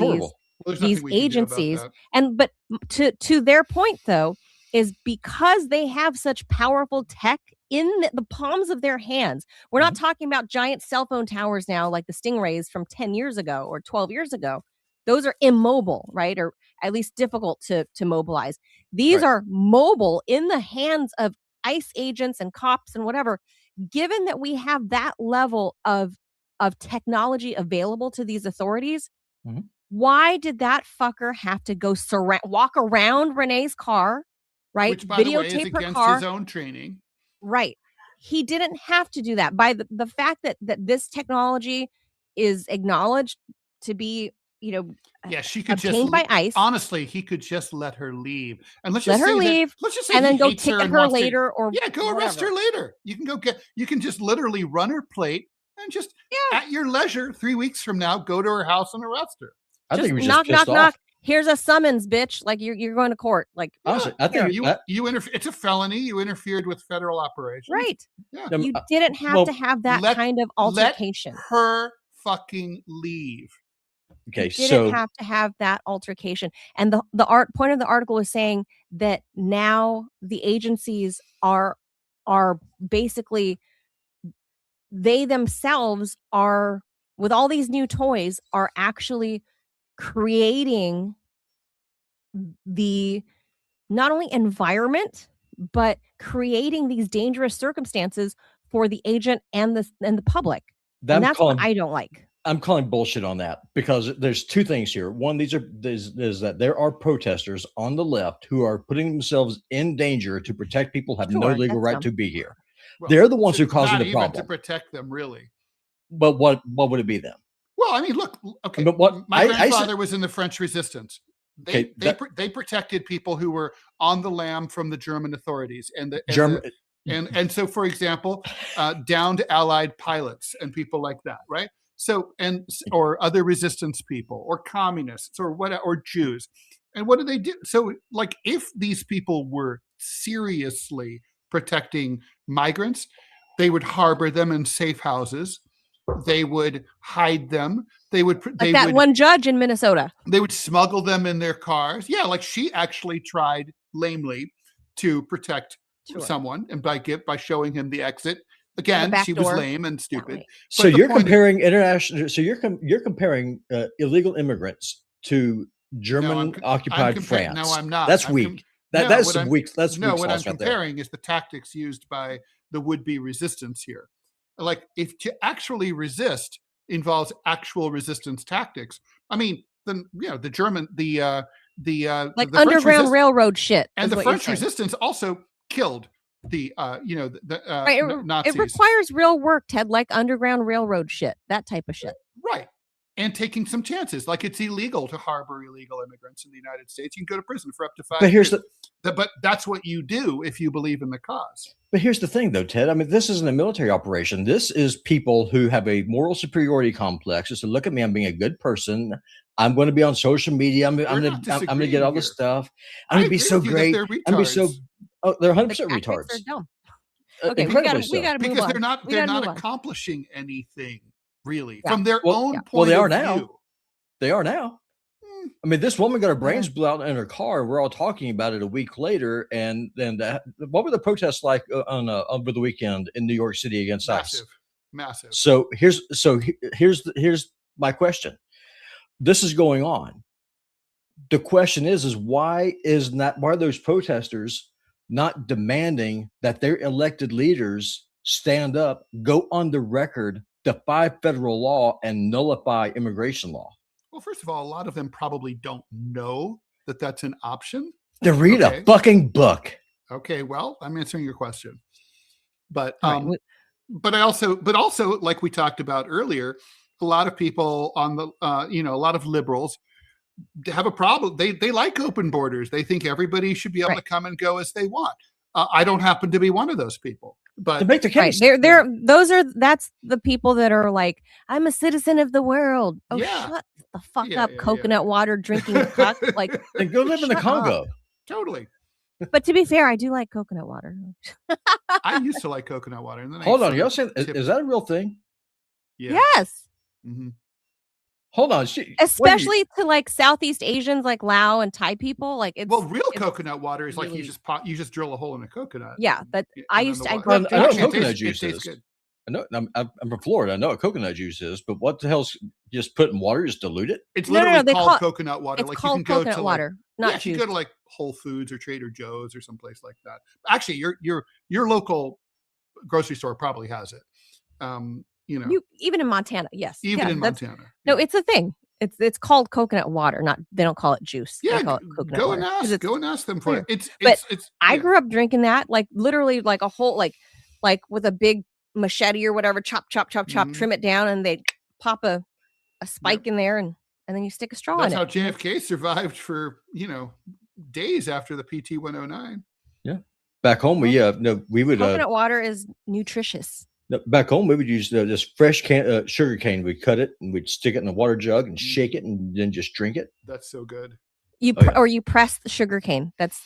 these agencies. But to their point though, is because they have such powerful tech in the palms of their hands. We're not talking about giant cell phone towers now like the Stingrays from 10 years ago or 12 years ago. those are immobile, right? Or at least difficult to mobilize. These Right. are mobile in the hands of ICE agents and cops and whatever. Given that we have that level of technology available to these authorities, Mhm. why did that fucker have to go walk around Renee's car, right? Which, by the way, is Videotape her against car. his own training. Right. He didn't have to do that. By the fact that this technology is acknowledged to be, Yeah, she could just obtained by ICE, honestly, he could just let her leave. And let's let just her say leave, he and then go hates her ticket and her wants to, later or yeah, go arrest her later. You can just literally run her plate and just at your leisure 3 weeks from now go to her house and arrest her. I think he was knock, just pissed knock, off. knock. Here's a summons, bitch. Like you're going to court. Like, Honestly, I think it's a felony. You interfered with federal operations. right. Yeah. You didn't have to have that kind of altercation. Let her fucking leave. Okay, you didn't have to have that altercation. And the point of the article was saying that now the agencies are basically, they themselves are, with all these new toys, are actually creating the not only environment, but creating these dangerous circumstances for the agent and the public. And that's what I don't like. I'm calling bullshit on that, because there's two things here. One, is that there are protesters on the left who are putting themselves in danger to protect people who have no legal right to be here. Well, they're the ones who are causing the problem. To protect them, really. But what would it be then? Well, I mean, look, okay. But my grandfather was in the French Resistance. They protected people who were on the lam from the German authorities, and so, for example, downed Allied pilots and people like that, right? So, or other resistance people, or communists, or Jews. And what do they do? So, like, if these people were seriously protecting migrants, they would harbor them in safe houses. They would hide them. One judge in Minnesota. They would smuggle them in their cars. Yeah, like she actually tried lamely to protect someone, and by showing him the exit. Again, she was lame and stupid. So you're comparing international. So you're comparing illegal immigrants to German occupied France. No, I'm not. That's weak. That's weak. That's no. What I'm comparing is the tactics used by the would-be resistance here. Like, if to actually resist involves actual resistance tactics, I mean, then the German, the Underground Railroad shit, and the French resistance also killed the Nazis. It requires real work, Ted, like Underground Railroad shit, that type of shit. Right. And taking some chances. Like, it's illegal to harbor illegal immigrants in the United States. You can go to prison for up to 5 years. But that's what you do if you believe in the cause. But here's the thing, though, Ted. I mean, this isn't a military operation. This is people who have a moral superiority complex. Just to look at me, I'm being a good person. I'm going to be on social media. I'm going to get all this stuff. I'm going to be so great. I'm going to be so. Oh, they're 100% retards. They're dumb. Okay, we got to move on. Because they're not accomplishing anything, really, from their own point of view. Well, they are now. They are now. I mean, this woman got her brains blew out in her car. We're all talking about it a week later. And then what were the protests like over the weekend in New York City against ICE? Massive. So here's my question. This is going on. The question is why are those protesters not demanding that their elected leaders stand up, go on the record, defy federal law, and nullify immigration law? Well, first of all, a lot of them probably don't know that that's an option. To read a fucking book. Okay, well, I'm answering your question. But but also, like we talked about earlier, a lot of people on the a lot of liberals have a problem. They like open borders. They think everybody should be able to come and go as they want. I don't happen to be one of those people. But to make the case, that's the people that are like, I'm a citizen of the world. Oh, shut the fuck up, coconut water drinking cuck. Like, and go live in the Congo. Totally. But to be fair, I do like coconut water. I used to like coconut water. And then hold on, y'all saying is that a real thing? Yeah. Yes. Mm-hmm. Hold on, especially to like Southeast Asians, like Lao and Thai people. Like, it's real coconut water is really, like you just drill a hole in a coconut. Yeah, but I grew up drinking coconut juice. I know. I'm from Florida. I know what coconut juice is, but what the hell's just put in water? Just dilute it? It's No, literally they called call coconut water. it's Like you called can go coconut to water, not if you juice. go to like Whole Foods or Trader Joe's or someplace like that. Actually, your local grocery store probably has it. Even in Montana, yes. Even in Montana. No, it's a thing. It's called coconut water, not they don't call it juice. Yeah, they call it coconut go water. and ask them for it. But I grew up drinking that, like literally like a whole like with a big machete or whatever, chop, trim it down, and they pop a spike in there and then you stick a straw in it. That's how JFK survived for, days after the PT 109. Yeah. Back home, we would coconut water is nutritious. Back home, we would use this fresh sugar cane. We'd cut it and we'd stick it in a water jug and shake it and then just drink it. That's so good. Or you press the sugar cane. That's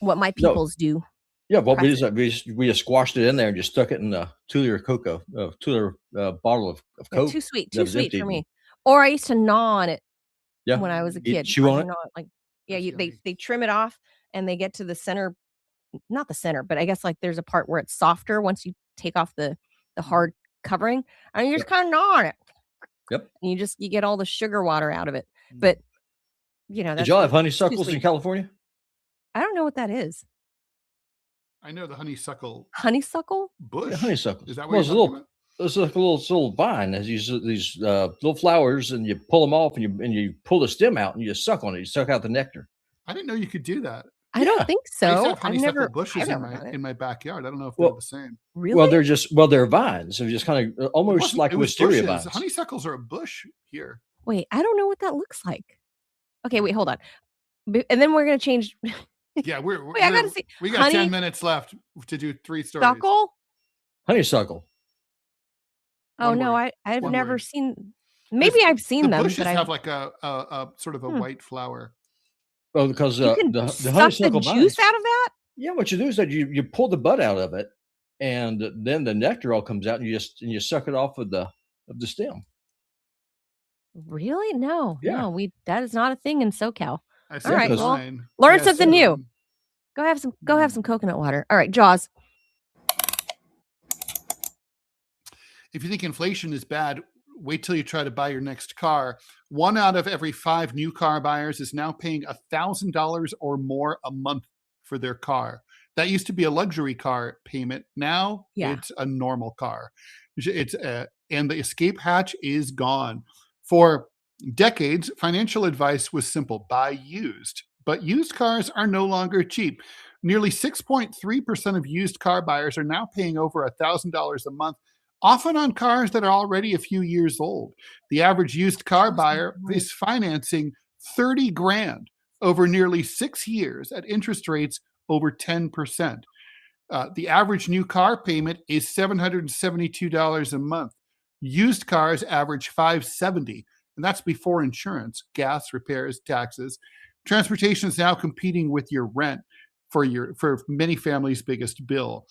what my peoples do. Yeah, well, we just squashed it in there and just stuck it in a 2-liter bottle of Coke. Too sweet for me. Or I used to gnaw on it when I was a kid. Chew on it? They trim it off and they get to the center, not the center, but I guess like there's a part where it's softer once you take off the hard covering, and you just kind of gnaw on it. Yep. And you get all the sugar water out of it. But did y'all have honeysuckles in California? I don't know what that is. I know the honeysuckle bush. Yeah, honeysuckle. Is that what you're talking about? It's like a little vine. It has these little flowers, and you pull them off, and you pull the stem out, and you just suck on it. You suck out the nectar. I didn't know you could do that. I don't think so. I used to have honeysuckle bushes in my backyard. I don't know if they're the same. Really? Well, they're vines. They're just kind of almost like wisteria vines. Honeysuckles are a bush here. Wait, I don't know what that looks like. Okay, wait, hold on. And then we're gonna change. Yeah, I gotta see. We got 10 minutes left to do 3 stories. Honeysuckle. Oh no, I've never seen. Maybe I've seen them. Bushes have like a sort of a white flower. Well, because you can the suck honeysuckle the juice out of that. Yeah, what you do is that you pull the bud out of it, and then the nectar all comes out, and you suck it off of the stem. Really? No, yeah. No, that is not a thing in SoCal. All right, well, learn something new. Go have some coconut water. All right, Jaws. If you think inflation is bad, wait till you try to buy your next car. 1 out of every 5 new car buyers is now paying $1,000 or more a month for their car. That used to be a luxury car payment. Now it's a normal car. And the escape hatch is gone. For decades, financial advice was simple: buy used. But used cars are no longer cheap. Nearly 6.3% of used car buyers are now paying over $1,000 a month, often on cars that are already a few years old. The average used car buyer is financing $30,000 over nearly 6 years at interest rates over 10%. The average new car payment is $772 a month. Used cars average $570, and that's before insurance, gas, repairs, taxes. Transportation is now competing with your rent for many families' biggest bill.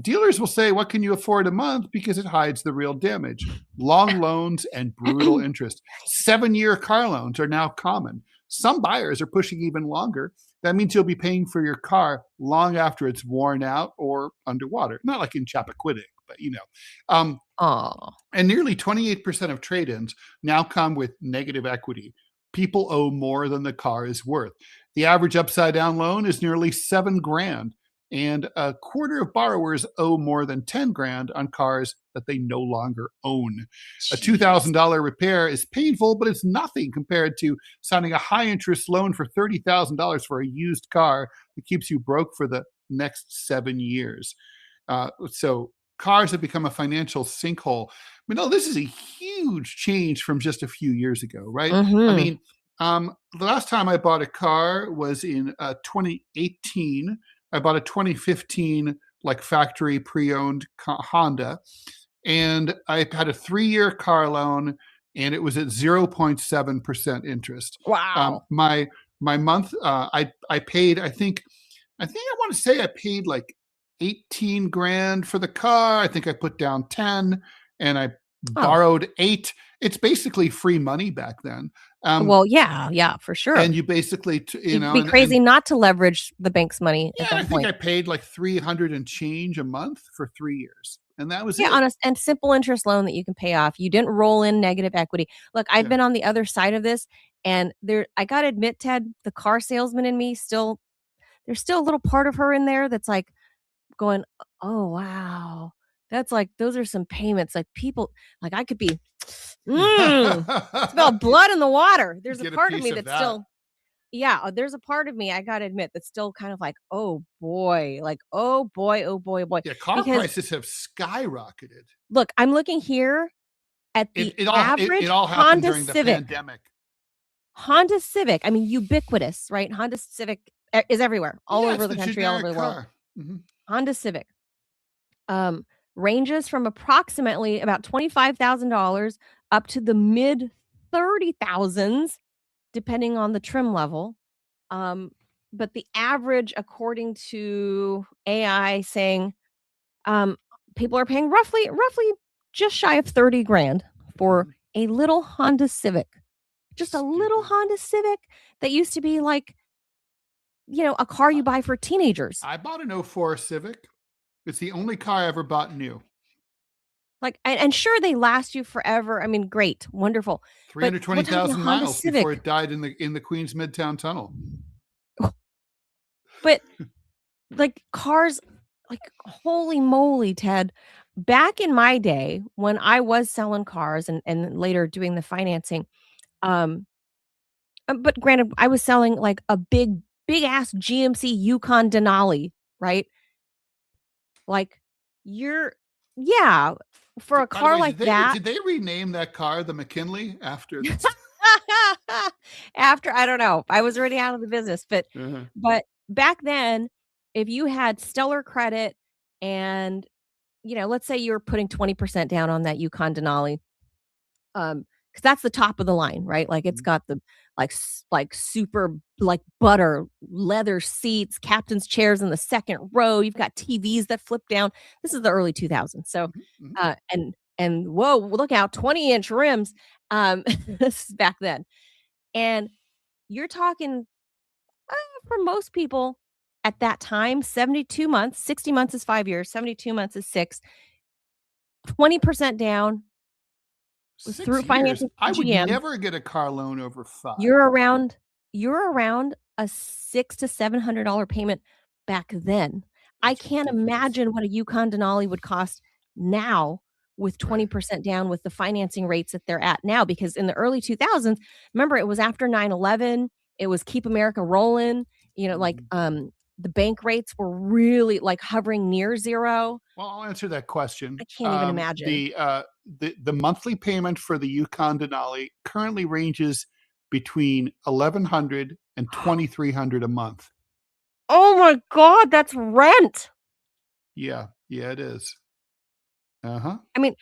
Dealers will say, what can you afford a month? Because it hides the real damage. Long loans and brutal interest. 7-year car loans are now common. Some buyers are pushing even longer. That means you'll be paying for your car long after it's worn out or underwater. Not like in Chappaquiddick, but and nearly 28% of trade-ins now come with negative equity. People owe more than the car is worth. The average upside-down loan is nearly $7,000, and a quarter of borrowers owe more than $10,000 on cars that they no longer own. A $2,000 repair is painful, but it's nothing compared to signing a high-interest loan for $30,000 for a used car that keeps you broke for the next 7 years. So cars have become a financial sinkhole. I mean, this is a huge change from just a few years ago, right? Mm-hmm. I mean, the last time I bought a car was in 2018. I bought a 2015 like factory pre-owned Honda, and I had a 3-year car loan, and it was at 0.7% interest. Wow. My month, I paid. I think I want to say I paid like $18,000 for the car. I think I put down 10, and I borrowed 8. It's basically free money back then. Well, yeah, for sure. And you basically, It'd be crazy not to leverage the bank's money at that point. I think I paid like $300 and change a month for 3 years. and that was Yeah, it. on a simple interest loan that you can pay off. You didn't roll in negative equity. Look, I've been on the other side of this, and I gotta admit, Ted, the car salesman in me there's still a little part of her in there that's like going, "Oh, wow. That's like those are some payments." Like people like I could be, smell blood in the water. There's a Get a part of piece me of that's that. still yeah, there's a part of me, I gotta admit, that's still kind of like, "Oh boy." Like, "Oh boy, oh boy, oh boy." Yeah, car Because prices have skyrocketed. look, I'm looking here at the It average all happened Honda during the Civic. pandemic. Honda Civic, I mean, ubiquitous, right? Honda Civic is everywhere, all Yeah, over it's the the country, all over generic the world. car. Mhm. Honda Civic, um, ranges from approximately about $25,000 up to the mid 30,000s, depending on the trim level. Um, but the average, according to AI saying, um, people are paying roughly just shy of 30 grand for Mhm. a little Honda Civic. Just a little Stupid. Honda Civic that used to be like, a car you buy for teenagers. I bought an '04 Civic. It's the only car I ever bought new. Like, and sure, they last you forever. I mean, great, wonderful. But we're talking a 320,000 Honda miles before Civic. it died in the Queens Midtown Tunnel. But like cars, like holy moly, Ted. Back in my day when I was selling cars and later doing the financing, um, but granted, I was selling like a big ass GMC Yukon Denali, right? Like you're yeah, for a By the car way, like that. did they rename that car the McKinley after? After I don't know, I was already out of the business, Uh-huh. but back then, if you had stellar credit and, let's say you were putting 20% down on that Yukon Denali, because that's the top of the line, right? Like, it's Mhm. got the, like, super, like, butter leather seats, captain's chairs in the second row, you've got TVs that flip down. This is the early 2000s, so, Mhm. Mhm. and whoa, look out, 20-inch rims, this is back then, and you're talking, for most people at that time, 72 months, 60 months is 5 years, 72 months is 6, 20% down through 6 years. financing I through would GM. never get a car loan over 5. You're around you're around a six to $700 payment back then. I That's can't ridiculous. imagine what a Yukon Denali would cost now with Right. 20% down with the financing rates that they're at now, because in the early 2000s, remember, it was after 9/11, it was keep America rolling, like, Mhm. the bank rates were really, like, hovering near 0. Well, I'll answer that question. I can't even imagine. The monthly payment for the Yukon Denali currently ranges between 1,100 and 2,300 a month. Oh my god, that's rent! Yeah, yeah, it is. Uh-huh. I mean,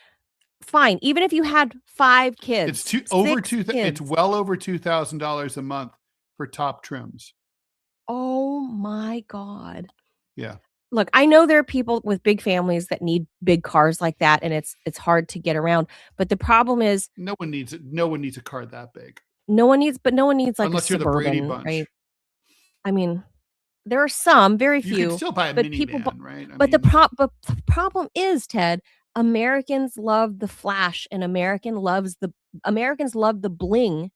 fine, even if you had 5 It's kids, two over 6 two. It's kids. well over $2,000 a month for top trims. Oh my god. Yeah. Look, I know there are people with big families that need big cars like that, and it's hard to get around, but the problem is No one needs it. No one needs a car that big no one needs, like, a unless you're the Brady Suburban, right? Bunch. I mean, there are some, very You could few, still buy a but people bu minivan, right? I but the mean, problem is, Ted, Americans love the flash, and Americans love the bling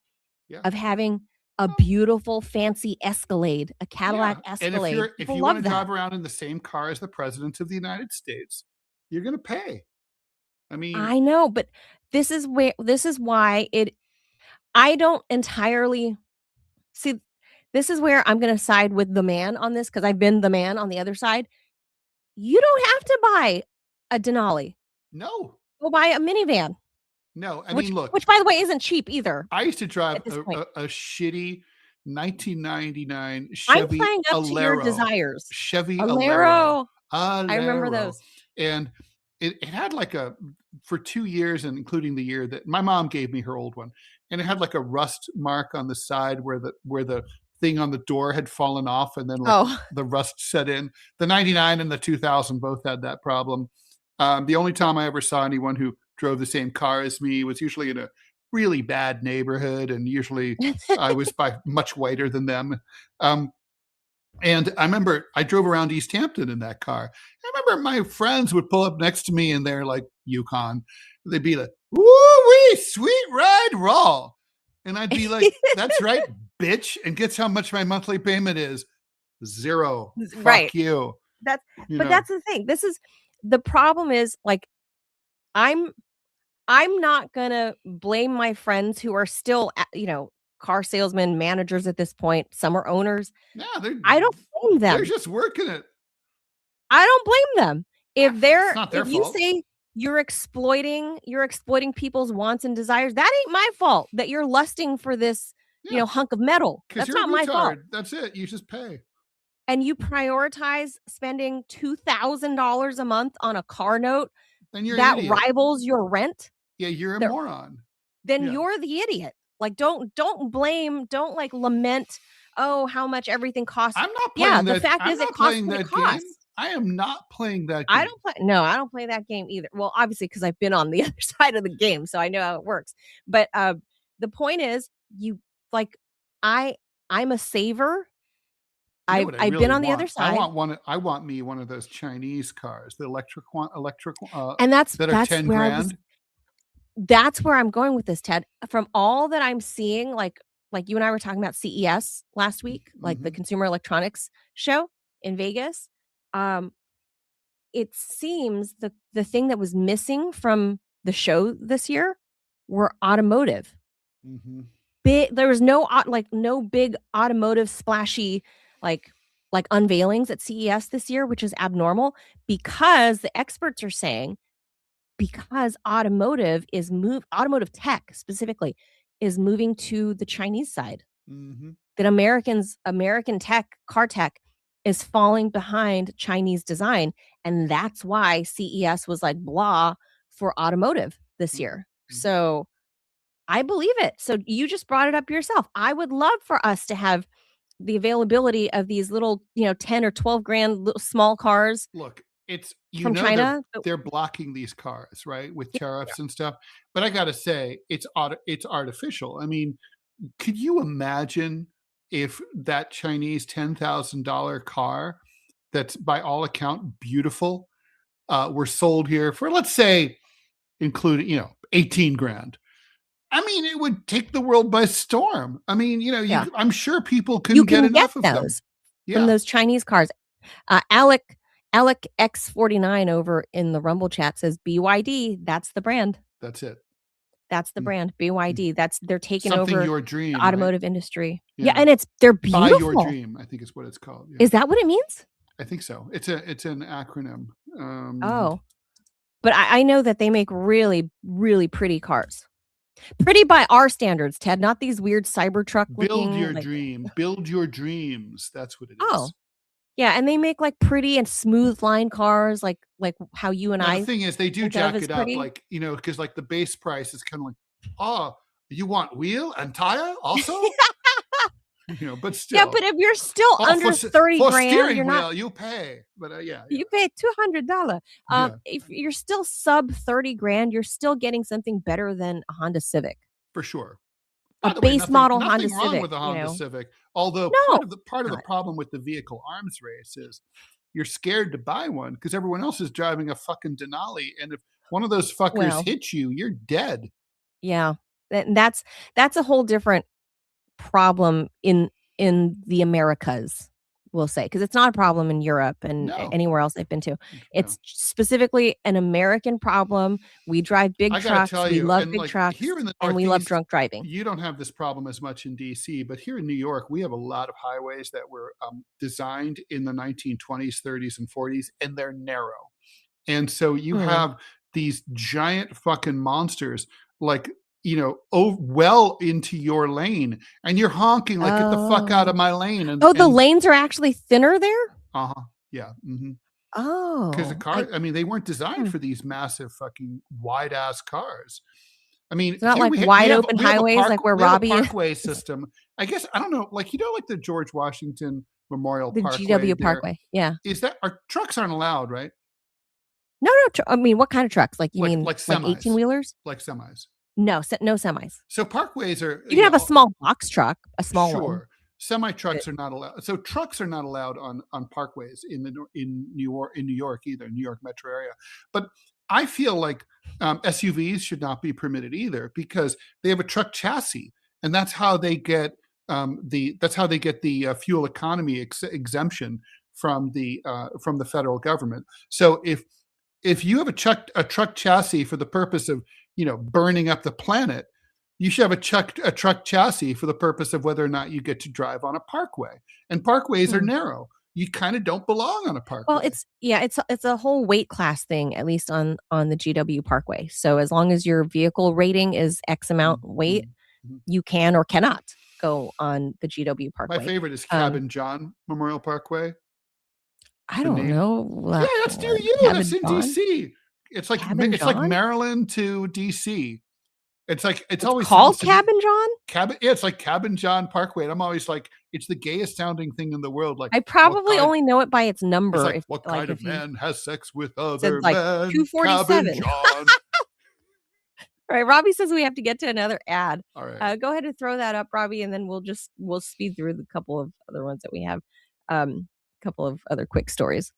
yeah. of having a Well, beautiful, fancy Escalade, a Cadillac yeah. And Escalade. if People you want to love that. drive around in the same car as the president of the United States, you're going to pay. I mean, I know, but this is why it I don't entirely see, this is where I'm gonna side with the man on this, because 'cause I've been the man on the other side. You don't have to buy a Denali. no, Go buy a minivan, no. I which mean, look, which, by the way, isn't cheap either I used to drive at this point. a shitty 1999 I'm Chevy playing up to your Alero. desires. Chevy Alero. Alero. I remember Alero. those. And it had like for 2 years, and including the year that my mom gave me her old one, and it had like a rust mark on the side where the thing on the door had fallen off, and then like Oh. the rust set in. The 99 and the 2000 both had that problem. The only time I ever saw anyone who drove the same car as me was usually in a really bad neighborhood, and usually I was by much whiter than them. Um, And I remember I drove around East Hampton in that car. I remember my friends would pull up next to me in their like Yukon. They'd be like, "Woo-wee, sweet ride, Rall." And I'd be like, "That's right, bitch." And guess how much my monthly payment is? 0. Right. Fuck you. That's that's the thing. This is the problem is like I'm not gonna blame my friends who are still car salesmen, managers at this point. Some are owners. Yeah, I don't blame them. They're just working it. I don't blame them. If It's not their if you fault. say you're exploiting people's wants and desires, that ain't my fault that you're lusting for this, hunk of metal. That's not my fault. That's it. You just pay. And you prioritize spending $2,000 a month on a car note Then you're that an idiot. rivals your rent. Yeah, you're a moron. Then you're the idiot. Like, don't blame, don't like lament, oh, how much everything costs. I'm not playing that. The fact is, it costs what it costs. I am not playing that game. I don't play that game either. Well, obviously, because I've been on the other side of the game, so I know how it works. But the point is, I'm a saver. I've been on the other side. I want me one of those Chinese cars, the electric and that's 10 grand. That's where I'm going with this, Ted. From all that I'm seeing, like you and I were talking about CES last week, like the Consumer Electronics Show in Vegas. It seems the thing that was missing from the show this year were automotive. There was no big automotive splashy like unveilings at CES this year, which is abnormal because the experts are saying because automotive tech specifically is moving to the Chinese side. That American car tech is falling behind Chinese design. And that's why CES was like blah for automotive this year. So I believe it. So you just brought it up yourself. I would love for us to have the availability of these little, 10 or 12 grand little small cars. Look, it's from China. They're blocking these cars, right, with tariffs and stuff. But I got to say, it's artificial. I mean, could you imagine if that Chinese $10,000 car, that's by all account beautiful, were sold here for, let's say, including 18 grand? I mean, it would take the world by storm. I mean, I'm sure people couldn't get enough of those from those Chinese cars. Alec X49 over in the Rumble chat says BYD. That's the brand. That's it. That's the brand, BYD. They're taking Something over your dream, the automotive industry. Yeah. And they're beautiful. Buy your dream, I think is what it's called. Yeah. Is that what it means? I think so. It's an acronym. But I know that they make really, really pretty cars. Pretty by our standards, Ted, not these weird Cybertruck looking. Build your dream. Build your dreams. That's what it is. Oh. Yeah, and they make like pretty and smooth line cars, like how you and I. The thing is, they do jack it up, like because like the base price is kind of like, oh, you want wheel and tire also, but still. Yeah, but if you're still under 30 grand, you're not. You pay, but you pay $200. If you're still sub 30 grand, you're still getting something better than a Honda Civic. For sure. Model Honda Civic. Nothing wrong with a Honda Civic. Although part of the problem with the vehicle arms race is you're scared to buy one because everyone else is driving a fucking Denali, and if one of those fuckers hits you, you're dead. Yeah, that's a whole different problem in the Americas, we'll say, because it's not a problem in Europe and anywhere else I've been to. It's specifically an American problem. We drive big trucks. We love big trucks. Here in the Northeast, and we love drunk driving. You don't have this problem as much in DC, but here in New York, we have a lot of highways that were designed in the 1920s, 30s, and 40s, and they're narrow. And so you have these giant fucking monsters like well into your lane, and you're honking like, get the fuck out of my lane. And the lanes are actually thinner there? Yeah. Oh. Because the car, they weren't designed for these massive fucking wide ass cars. I mean, it's not like wide open highways like where Robbie is. Parkway system. I guess, I don't know, like, like the George Washington Memorial Parkway. The GW Parkway. Yeah. Is that, our trucks aren't allowed, right? No. I mean, what kind of trucks? Like, you mean like semis, like 18 wheelers? Like semis. No semis. So parkways are. You can have a small box truck, a small one. Semi trucks are not allowed. So trucks are not allowed on parkways in New York either, New York metro area. But I feel like SUVs should not be permitted either because they have a truck chassis, and that's how they get the fuel economy exemption from the federal government. So if you have a truck chassis for the purpose of burning up the planet, you should have a truck chassis for the purpose of whether or not you get to drive on a parkway. And parkways are narrow. You kind of don't belong on a parkway. Well, it's a whole weight class thing, at least on the GW Parkway. So as long as your vehicle rating is X amount weight, you can or cannot go on the GW Parkway. My favorite is Cabin John Memorial Parkway. I don't know. Yeah, that's near you. That's in DC. It's like Maryland to DC. It's always called Cabin John? It's like Cabin John Parkway. And I'm always like, it's the gayest sounding thing in the world. Like, I probably only know it by its number. It's what kind of man has sex with other men? 247. Cabin John. All right, Robbie says we have to get to another ad. All right. Go ahead and throw that up, Robbie, and then we'll speed through the couple of other ones that we have. Couple of other quick stories.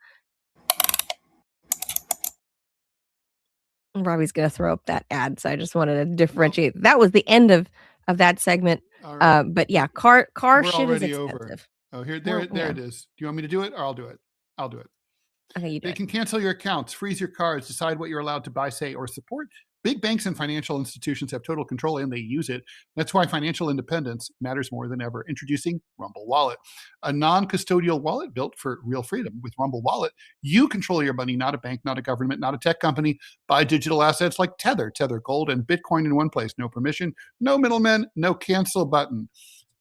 Robbie's going to throw up that ad, so I just wanted to differentiate. That was the end of that segment. Right. But yeah, car shit is expensive. Over. Oh, there it is. Do you want me to do it, or I'll do it? I'll do it. Okay, you do They can cancel your accounts, freeze your cards, decide what you're allowed to buy, say, or support. Big banks and financial institutions have total control, and they use it. That's why financial independence matters more than ever. Introducing Rumble Wallet, a non-custodial wallet built for real freedom. With Rumble Wallet, you control your money, not a bank, not a government, not a tech company. Buy digital assets like Tether Gold, and Bitcoin in one place. No permission, no middlemen, no cancel button.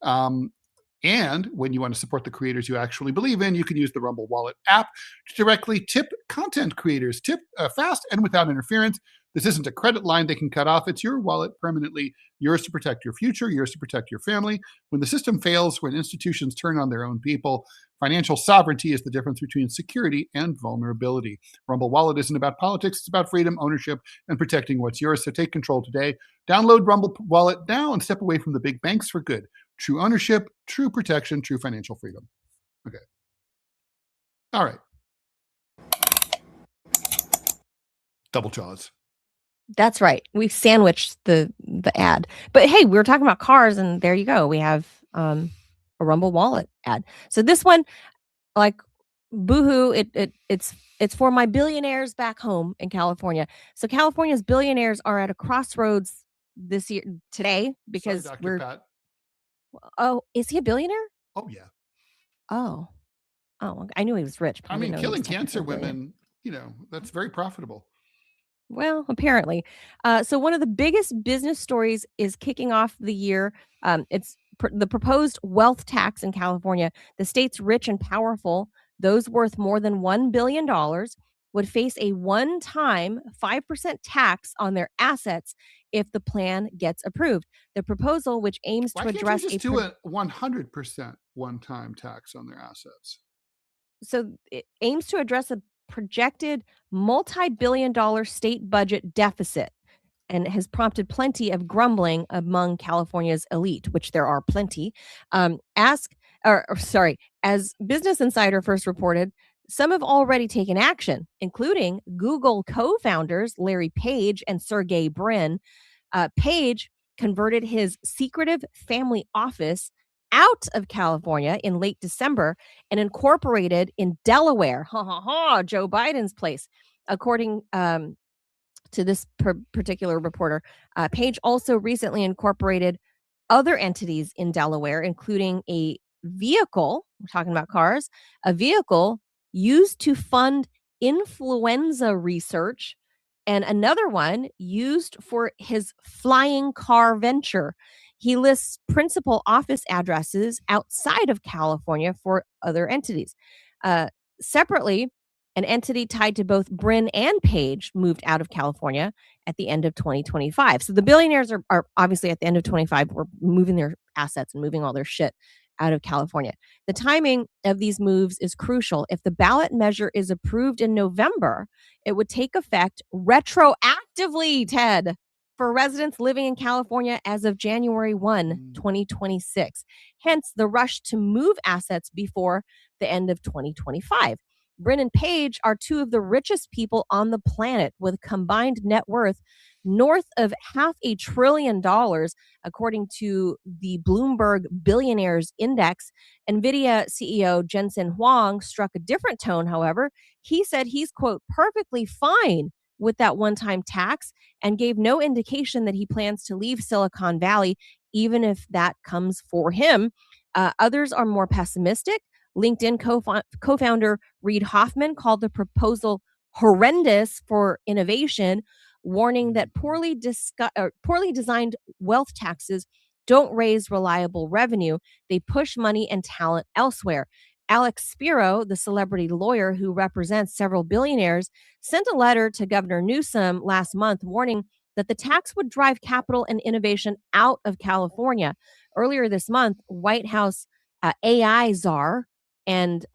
And when you want to support the creators you actually believe in, you can use the Rumble Wallet app to directly tip content creators. Tip fast and without interference. This isn't a credit line they can cut off. It's your wallet permanently, yours to protect your future, yours to protect your family. When the system fails, when institutions turn on their own people, financial sovereignty is the difference between security and vulnerability. Rumble Wallet isn't about politics. It's about freedom, ownership, and protecting what's yours. So take control today. Download Rumble Wallet now and step away from the big banks for good. True ownership, true protection, true financial freedom. Okay. All right. Double jaws. That's right. We've sandwiched the ad. But hey, we were talking about cars, and there you go. We have a Rumble Wallet ad. So this one, like, boohoo, it's for my billionaires back home in California. So California's billionaires are at a crossroads today because Dr. Pat. Oh, is he a billionaire? Oh yeah. Oh, I knew he was rich. I mean, killing cancer women, that's very profitable. Well, apparently. So one of the biggest business stories is kicking off the year. It's the proposed wealth tax in California. The state's rich and powerful, those worth more than $1 billion, would face a one-time 5% tax on their assets if the plan gets approved. The proposal, which aims to address... Why can't you just do a 100% one-time tax on their assets? So it aims to address a projected multi-billion-dollar state budget deficit and has prompted plenty of grumbling among California's elite, which there are plenty. As Business Insider first reported, some have already taken action, including Google co-founders Larry Page and Sergey Brin. Page converted his secretive family office out of California in late December and incorporated in Delaware, Joe Biden's place. According to this particular reporter, Page also recently incorporated other entities in Delaware, including a vehicle, we're talking about cars, a vehicle used to fund influenza research, and another one used for his flying car venture. He lists principal office addresses outside of California for other entities. Separately, an entity tied to both Brin and Page moved out of California at the end of 2025. So the billionaires are obviously at the end of 25, we're moving their assets and moving all their shit out of California. The timing of these moves is crucial. If the ballot measure is approved in November, it would take effect retroactively, Ted. for residents living in California as of January 1, 2026. Hence the rush to move assets before the end of 2025. Bryn and Paige are two of the richest people on the planet with combined net worth north of $500 billion, according to the Bloomberg Billionaires Index. NVIDIA CEO Jensen Huang struck a different tone, however. He said he's, quote, perfectly fine with that one-time tax and gave no indication that he plans to leave Silicon Valley, even if that comes for him. Others are more pessimistic. LinkedIn co-founder Reid Hoffman called the proposal horrendous for innovation, warning that poorly designed wealth taxes don't raise reliable revenue. They push money and talent elsewhere. Alex Spiro, the celebrity lawyer who represents several billionaires, sent a letter to Governor Newsom last month warning that the tax would drive capital and innovation out of California. Earlier this month, White House AI czar and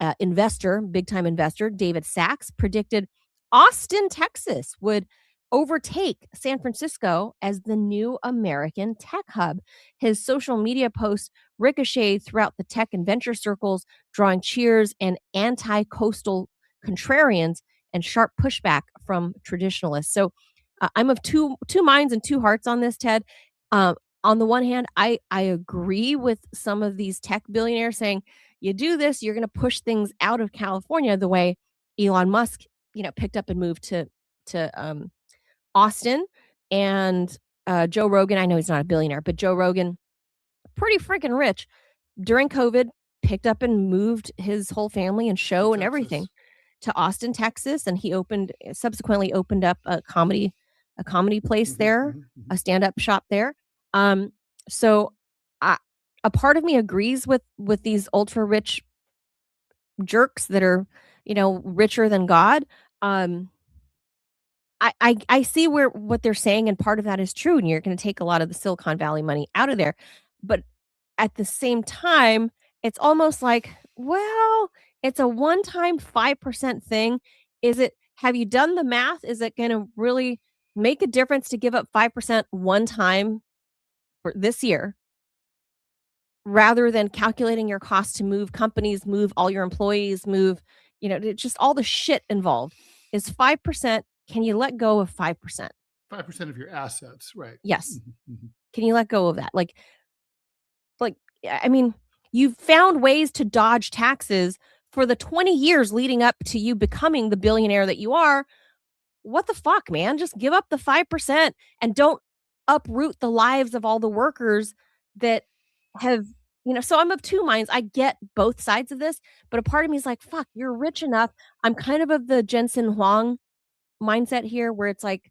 big time investor, David Sachs, predicted Austin, Texas would overtake San Francisco as the new American tech hub. His social media posts ricocheted throughout the tech and venture circles, drawing cheers and anti-coastal contrarians and sharp pushback from traditionalists. So I'm of two minds and two hearts on this, Ted. On the one hand, I agree with some of these tech billionaires saying, you do this, you're going to push things out of California the way Elon Musk, picked up and moved to Austin. And Joe Rogan, I know he's not a billionaire, but Joe Rogan, pretty freaking rich, during COVID, picked up and moved his whole family and show and everything to Austin, Texas. And he subsequently opened up a comedy place there, a stand-up shop there. So a part of me agrees with these ultra rich jerks that are, richer than God. I see what they're saying, and part of that is true. And you're going to take a lot of the Silicon Valley money out of there. But at the same time, it's almost like, well, it's a one-time 5% thing. Have you done the math? Is it going to really make a difference to give up 5% one time for this year, rather than calculating your cost to move companies, move all your employees, move, just all the shit involved? Is 5%, can you let go of 5%? 5% of your assets, right? Yes. Can you let go of that? Like, I mean, you've found ways to dodge taxes for the 20 years leading up to you becoming the billionaire that you are. What the fuck, man? Just give up the 5% and don't uproot the lives of all the workers that have, so I'm of two minds. I get both sides of this, but a part of me is like, fuck, you're rich enough. I'm kind of the Jensen Huang mindset here, where it's like,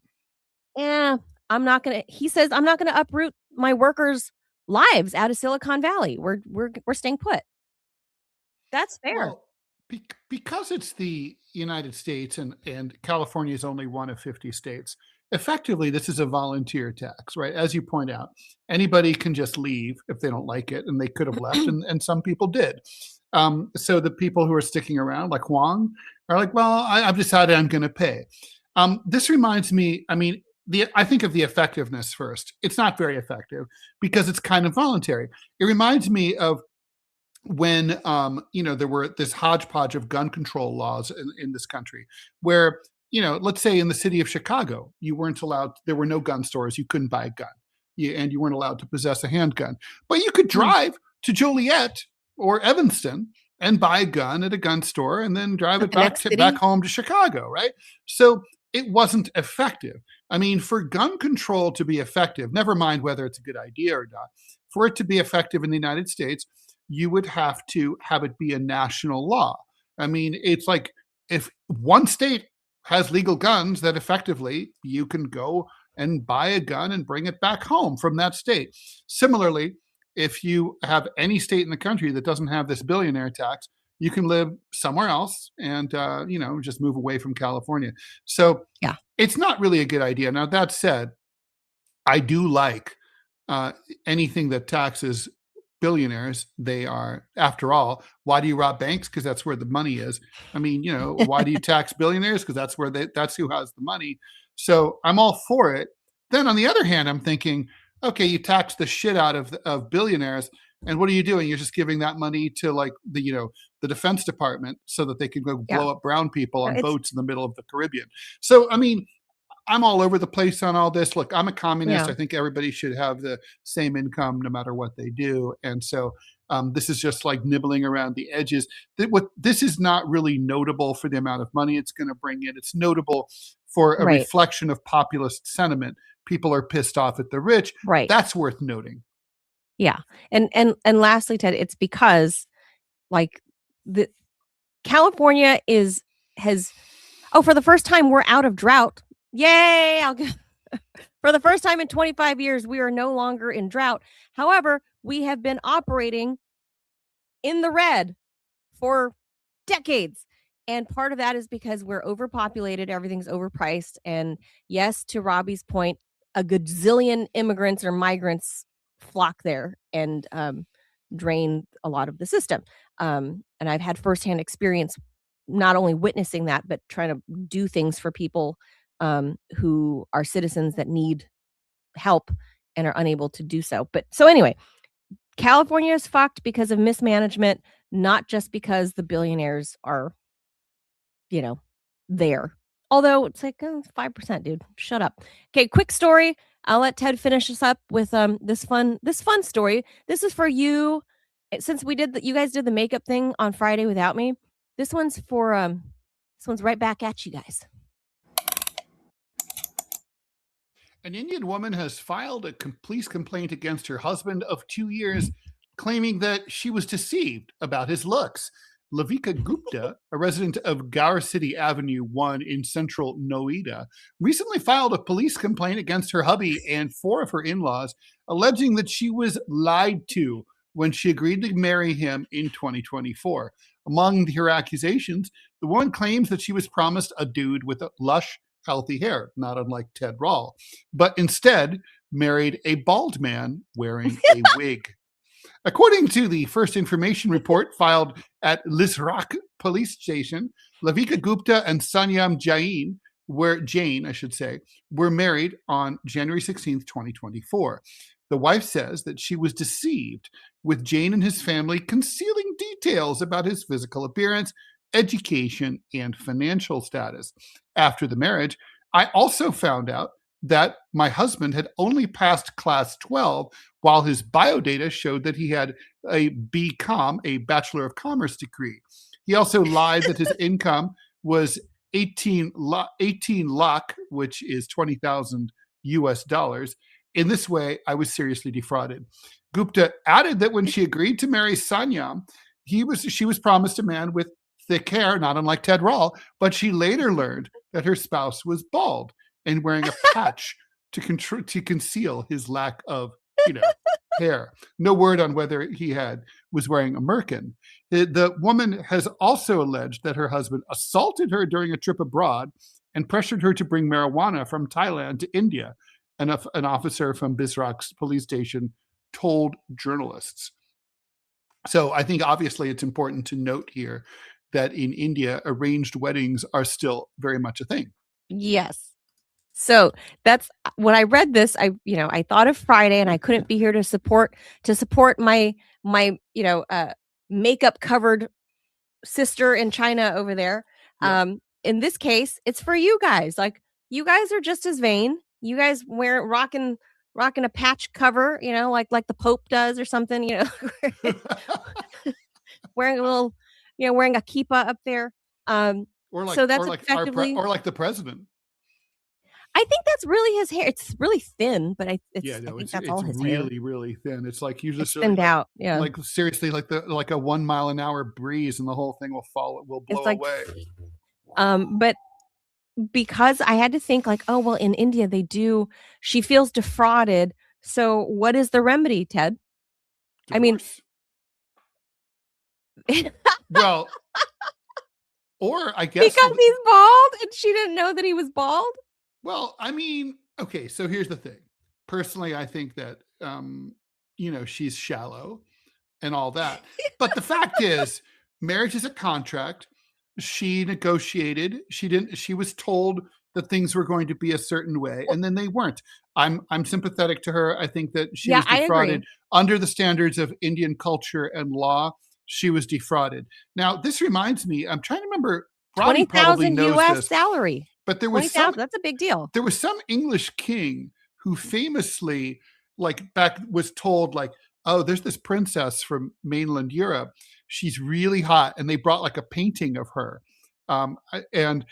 he says, I'm not going to uproot my workers' lives out of Silicon Valley. We're staying put. That's fair. Well, because it's the United States and California is only one of 50 states, effectively, this is a volunteer tax, right? As you point out, anybody can just leave if they don't like it, and they could have left, and some people did. So the people who are sticking around, like Huang, are like, well, I've decided I'm going to pay. This reminds me, I think of the effectiveness first. It's not very effective because it's kind of voluntary. It reminds me of when there were this hodgepodge of gun control laws in this country, where let's say in the city of Chicago, you weren't allowed. There were no gun stores. You couldn't buy a gun, and you weren't allowed to possess a handgun. But you could drive to Joliet or Evanston and buy a gun at a gun store, and then drive it back home to Chicago, right? So it wasn't effective. For gun control to be effective, never mind whether it's a good idea or not, for it to be effective in the United States, you would have to have it be a national law. It's like if one state has legal guns, that effectively you can go and buy a gun and bring it back home from that state. Similarly, if you have any state in the country that doesn't have this billionaire tax, you can live somewhere else and, just move away from California. So yeah, it's not really a good idea. Now, that said, I do like anything that taxes billionaires. They are, after all, why do you rob banks? Because that's where the money is. Why do you tax billionaires? Because that's who has the money. So I'm all for it. Then on the other hand, I'm thinking, okay, you tax the shit out of billionaires, and what are you doing? You're just giving that money to like the Defense Department so that they can go blow up brown people on boats in the middle of the Caribbean. So I mean, I'm all over the place on all this. Look, I'm a communist. I think everybody should have the same income no matter what they do. And so this is just like nibbling around the edges. This is not really notable for the amount of money it's going to bring in. It's notable for a reflection of populist sentiment. People are pissed off at the rich. Right. That's worth noting. Yeah. And lastly, Ted, it's because like the California for the first time we're out of drought. Yay! For the first time in 25 years, we are no longer in drought. However, we have been operating in the red for decades. And part of that is because we're overpopulated, everything's overpriced. And yes, to Robbie's point, a gazillion immigrants or migrants flock there and drain a lot of the system. And I've had firsthand experience not only witnessing that, but trying to do things for people who are citizens that need help and are unable to do so. But so anyway, California is fucked because of mismanagement, not just because the billionaires are, there. Although it's like 5%, dude. Shut up. Okay, quick story. I'll let Ted finish us up with this fun story. This is for you. Since you guys did the makeup thing on Friday without me. This one's right back at you guys. An Indian woman has filed a police complaint against her husband of 2 years, claiming that she was deceived about his looks. Lavika Gupta, a resident of Gaur City Avenue 1 in central Noida, recently filed a police complaint against her hubby and 4 of her in-laws, alleging that she was lied to when she agreed to marry him in 2024. Among her accusations, the woman claims that she was promised a dude with lush, healthy hair, not unlike Ted Rall, but instead married a bald man wearing a wig. According to the first information report filed at Lisrak police station, Lavika Gupta and Sanyam Jain were married on January 16th, 2024. The wife says that she was deceived, with Jain and his family concealing details about his physical appearance, education, and financial status. After the marriage, I also found out that my husband had only passed class 12, while his biodata showed that he had a BCom, a Bachelor of Commerce degree. He also lied that his income was 18 lakh, which is 20,000 US dollars. In this way, I was seriously defrauded. Gupta added that when she agreed to marry Sanyam, she was promised a man with thick hair, not unlike Ted Rall, but she later learned that her spouse was bald and wearing a patch to conceal his lack of, hair. No word on whether he was wearing a merkin. The woman has also alleged that her husband assaulted her during a trip abroad and pressured her to bring marijuana from Thailand to India. An officer from Bisrak's police station told journalists. So I think obviously it's important to note here that in India, arranged weddings are still very much a thing. Yes. So that's when I read this, I thought of Friday and I couldn't be here to support my makeup covered sister in China over there. Yeah. In this case, it's for you guys. Like, you guys are just as vain. You guys rocking a patch cover, like the Pope does or something, wearing a little, wearing a kippah up there. So that's like the president. I think that's really his hair. It's really thin, but I think that's all his hair. It's really, really thin. It's like usually thinned out. Yeah. Like seriously, like a 1 mile an hour breeze and the whole thing will blow away. But because I had to think like, oh, well, in India she feels defrauded. So what is the remedy, Ted? Divorce. I mean, well, or I guess because he's bald and she didn't know that he was bald. Well, I mean, okay, so here's the thing. Personally, I think that, she's shallow and all that. But the fact is, marriage is a contract. She negotiated. She was told that things were going to be a certain way, and then they weren't. I'm sympathetic to her. I think that she Yeah, was I defrauded agree. under the standards of Indian culture and law. She was defrauded. Now, this reminds me, I'm trying to remember, Robbie probably 20,000 knows US this, salary. but there was 20,000, that's a big deal. there was some English king who famously, like, back was told, like, oh, there's this princess from mainland Europe. She's really hot, and they brought like a painting of her, and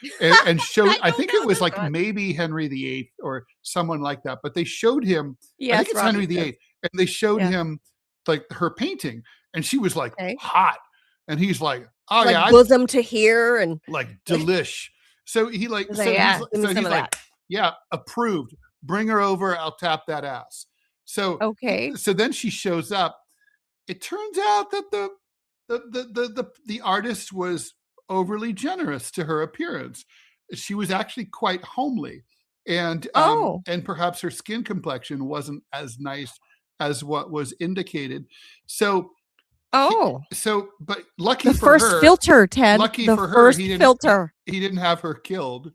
showed. I think it was like maybe Henry VIII or someone like that, but they showed him. Yes, I think it's Robbie Henry says. VIII, and they showed Yeah. him like her painting, and she was like Okay. hot, and he's like, oh Like yeah, bosom to here and like delish. So he like, He's so like, yeah, he's, give me so some he's of like, that. yeah, approved. Bring her over. I'll tap that ass. So Okay. so then she shows up. It turns out that the artist was overly generous to her appearance. She was actually quite homely, and perhaps her skin complexion wasn't as nice as what was indicated. So but lucky the for first her, filter, Ted. lucky The for her, first he didn't have her killed,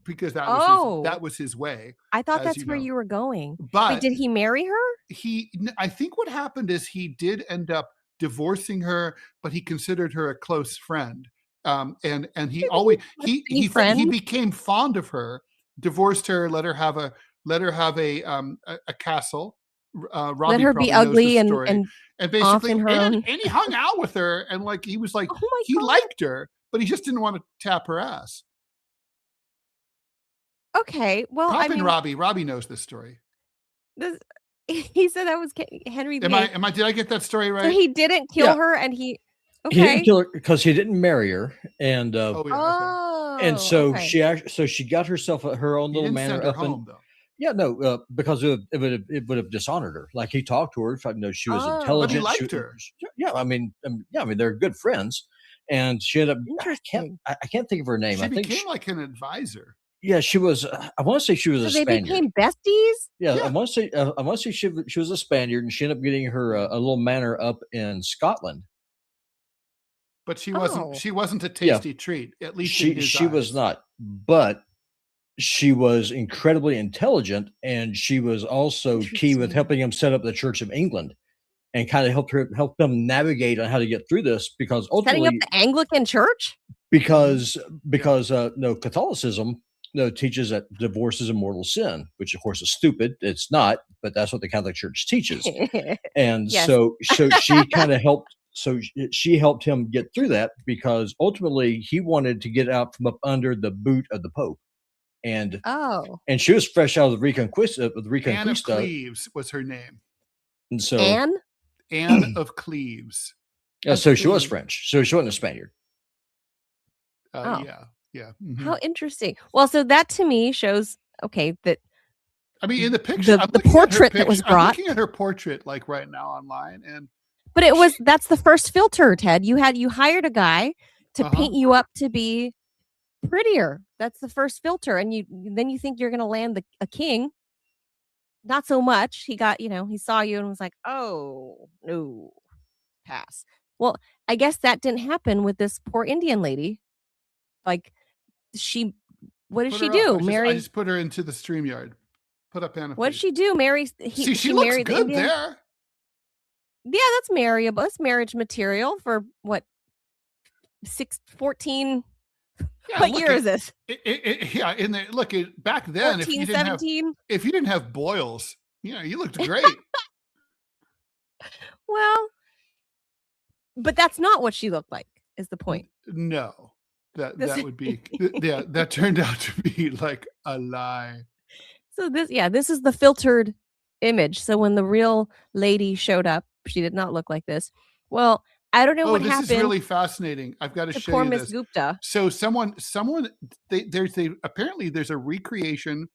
because that was his way. I thought as that's you where know. you were going. But Wait, did he marry her? I think what happened is he did end up divorcing her, but he considered her a close friend. And he always he became fond of her, divorced her, let her have a castle. Robbie let her probably be knows ugly the story. and basically, off in her and own. he hung out with her, and like he was like, Oh my he God. liked her, but he just didn't want to tap her ass. Okay, well, Pop I and mean, Robbie knows this story. he said that was Henry VIII. Am I? Did I get that story right? So he didn't kill her, and he didn't kill her because he didn't marry her, and and so she got herself her own little manor up home, though. Yeah, no, because it would have dishonored her. Like, he talked to her, she was intelligent. But he liked her. Yeah, I mean, they're good friends, and she ended up. Interesting. I can't think of her name. She I think became like an advisor. Yeah, she was. I want to say she was a Spaniard. They became besties. Yeah, I want to say she was a Spaniard, and she ended up getting her a little manor up in Scotland. But she wasn't. She wasn't a tasty treat. At least she was not. But she was incredibly intelligent, and she was also key with helping him set up the Church of England, and kind of help them navigate on how to get through this, because ultimately setting up the Anglican Church. Because Catholicism teaches that divorce is a mortal sin, which of course is stupid. It's not, but that's what the Catholic Church teaches. And so she kind of helped. So she helped him get through that, because ultimately he wanted to get out from up under the boot of the Pope. And she was fresh out of the Reconquista. Anne of Cleves was her name. And so Anne of Cleves. Yeah, so she was French. So she wasn't a Spaniard. Yeah. Mm-hmm. How interesting. Well, so that to me shows that. I mean, in the picture, the portrait that was brought. I'm looking at her portrait like right now online, but that's the first filter, Ted. You hired a guy to paint you up to be prettier. That's the first filter, and then you think you're going to land a king. Not so much. He got, he saw you and was like, oh no, pass. Well, I guess that didn't happen with this poor Indian lady. Like, what did she do? I just put her into the StreamYard. Put up Anna. What did she do? She looks good there. Yeah, that's marriable. It's marriage material for what? 14. Yeah, what year is this? Back then, 14, if you didn't have boils, you looked great. Well, but that's not what she looked like, is the point. No, that would be that turned out to be like a lie. So this is the filtered image. So when the real lady showed up, she did not look like this. Well, I don't know what happened. This is really fascinating. I've got to show poor you Miss this. Gupta. So apparently there's a recreation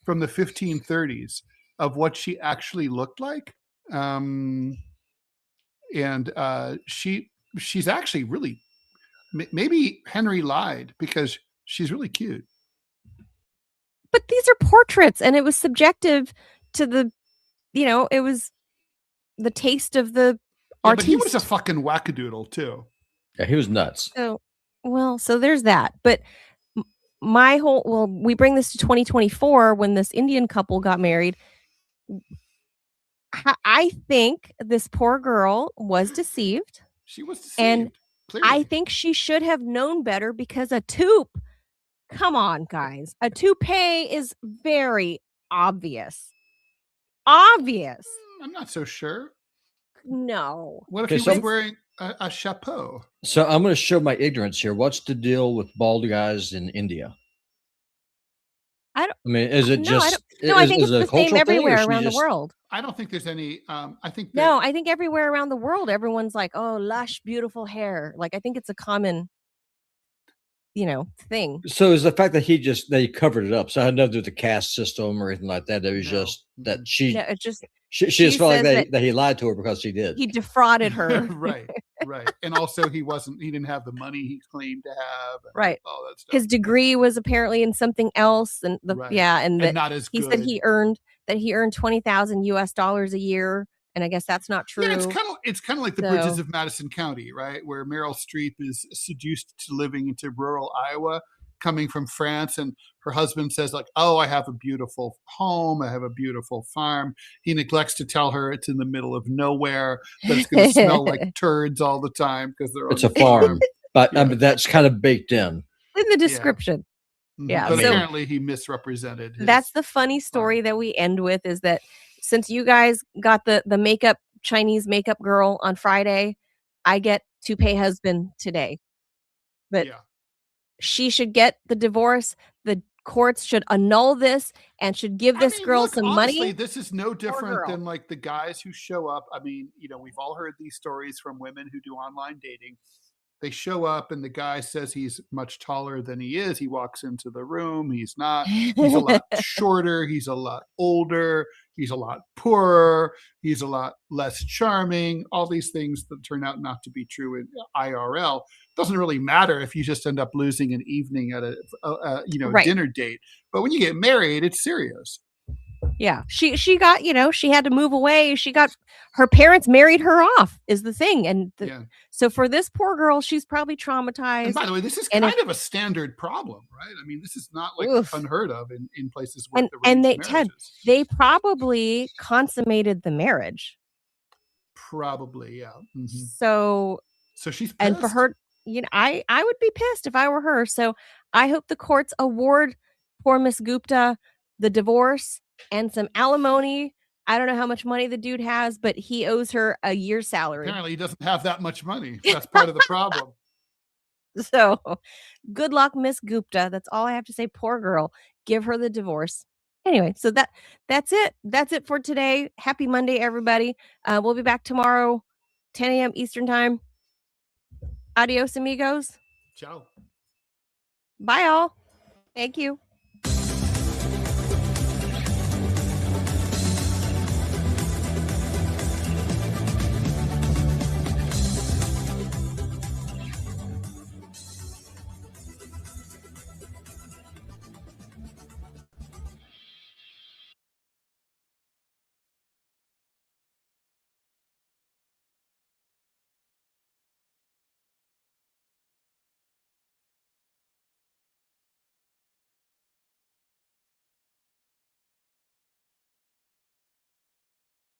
from the 1530s of what she actually looked like, and she's actually really, maybe Henry lied, because she's really cute. But these are portraits, and it was subjective to the, it was the taste of the artist. But he was a fucking wackadoodle too. Yeah, he was nuts. So there's that. But we bring this to 2024 when this Indian couple got married. I think this poor girl was deceived. She was deceived. And clearly. I think she should have known better because a toupee, come on, guys. A toupee is very obvious. Obvious. I'm not so sure. No. What if he was wearing a chapeau? So I'm going to show my ignorance here. What's the deal with bald guys in India? I mean, is it just? No, I think it's the same everywhere around the world. I don't think there's any. I think I think everywhere around the world, everyone's like, "Oh, lush, beautiful hair." Like, I think it's a common, thing. So is the fact that they covered it up. So I had nothing to do with the caste system or anything like that. It was just that she. No, it's just she just felt like that he lied to her because she did. He defrauded her. Right. And also he didn't have the money he claimed to have. Right. All that stuff. His degree was apparently in something else, and and not as he good. said he earned $20,000 a year, and I guess that's not true. Yeah, it's kind of like the Bridges of Madison County, right, where Meryl Streep is seduced to living into rural Iowa, coming from France, and her husband says, like, "Oh, I have a beautiful home, I have a beautiful farm." He neglects to tell her it's in the middle of nowhere, that it's going to smell like turds all the time because it's a farm. But I mean, that's kind of baked in the description. Yeah, but apparently he misrepresented. That's the funny story that we end with, is that since you guys got the Chinese makeup girl on Friday, I get toupee husband today. But she should get the divorce. The courts should annul this and should give this girl some money. This is no different than like the guys who show up. I mean, we've all heard these stories from women who do online dating. They show up and the guy says he's much taller than he is. He walks into the room. He's not. He's a lot shorter. He's a lot older. He's a lot poorer. He's a lot less charming. All these things that turn out not to be true in IRL. Doesn't really matter if you just end up losing an evening at a dinner date. But when you get married, it's serious. Yeah, she got, she had to move away. Her parents married her off, is the thing. And so for this poor girl, she's probably traumatized. And by the way, this is kind of a standard problem, right? I mean, this is not like unheard of in places where they probably consummated the marriage. Probably, yeah. Mm-hmm. So she's pissed. And for her, I would be pissed if I were her. So I hope the courts award poor Miss Gupta the divorce and some alimony. I don't know how much money the dude has, but he owes her a year's salary. Apparently he doesn't have that much money. That's part of the problem. So good luck, Miss Gupta. That's all I have to say. Poor girl. Give her the divorce. Anyway, so that's it. That's it for today. Happy Monday, everybody. We'll be back tomorrow, 10 a.m. Eastern time. Adios, amigos. Ciao. Bye, all. Thank you.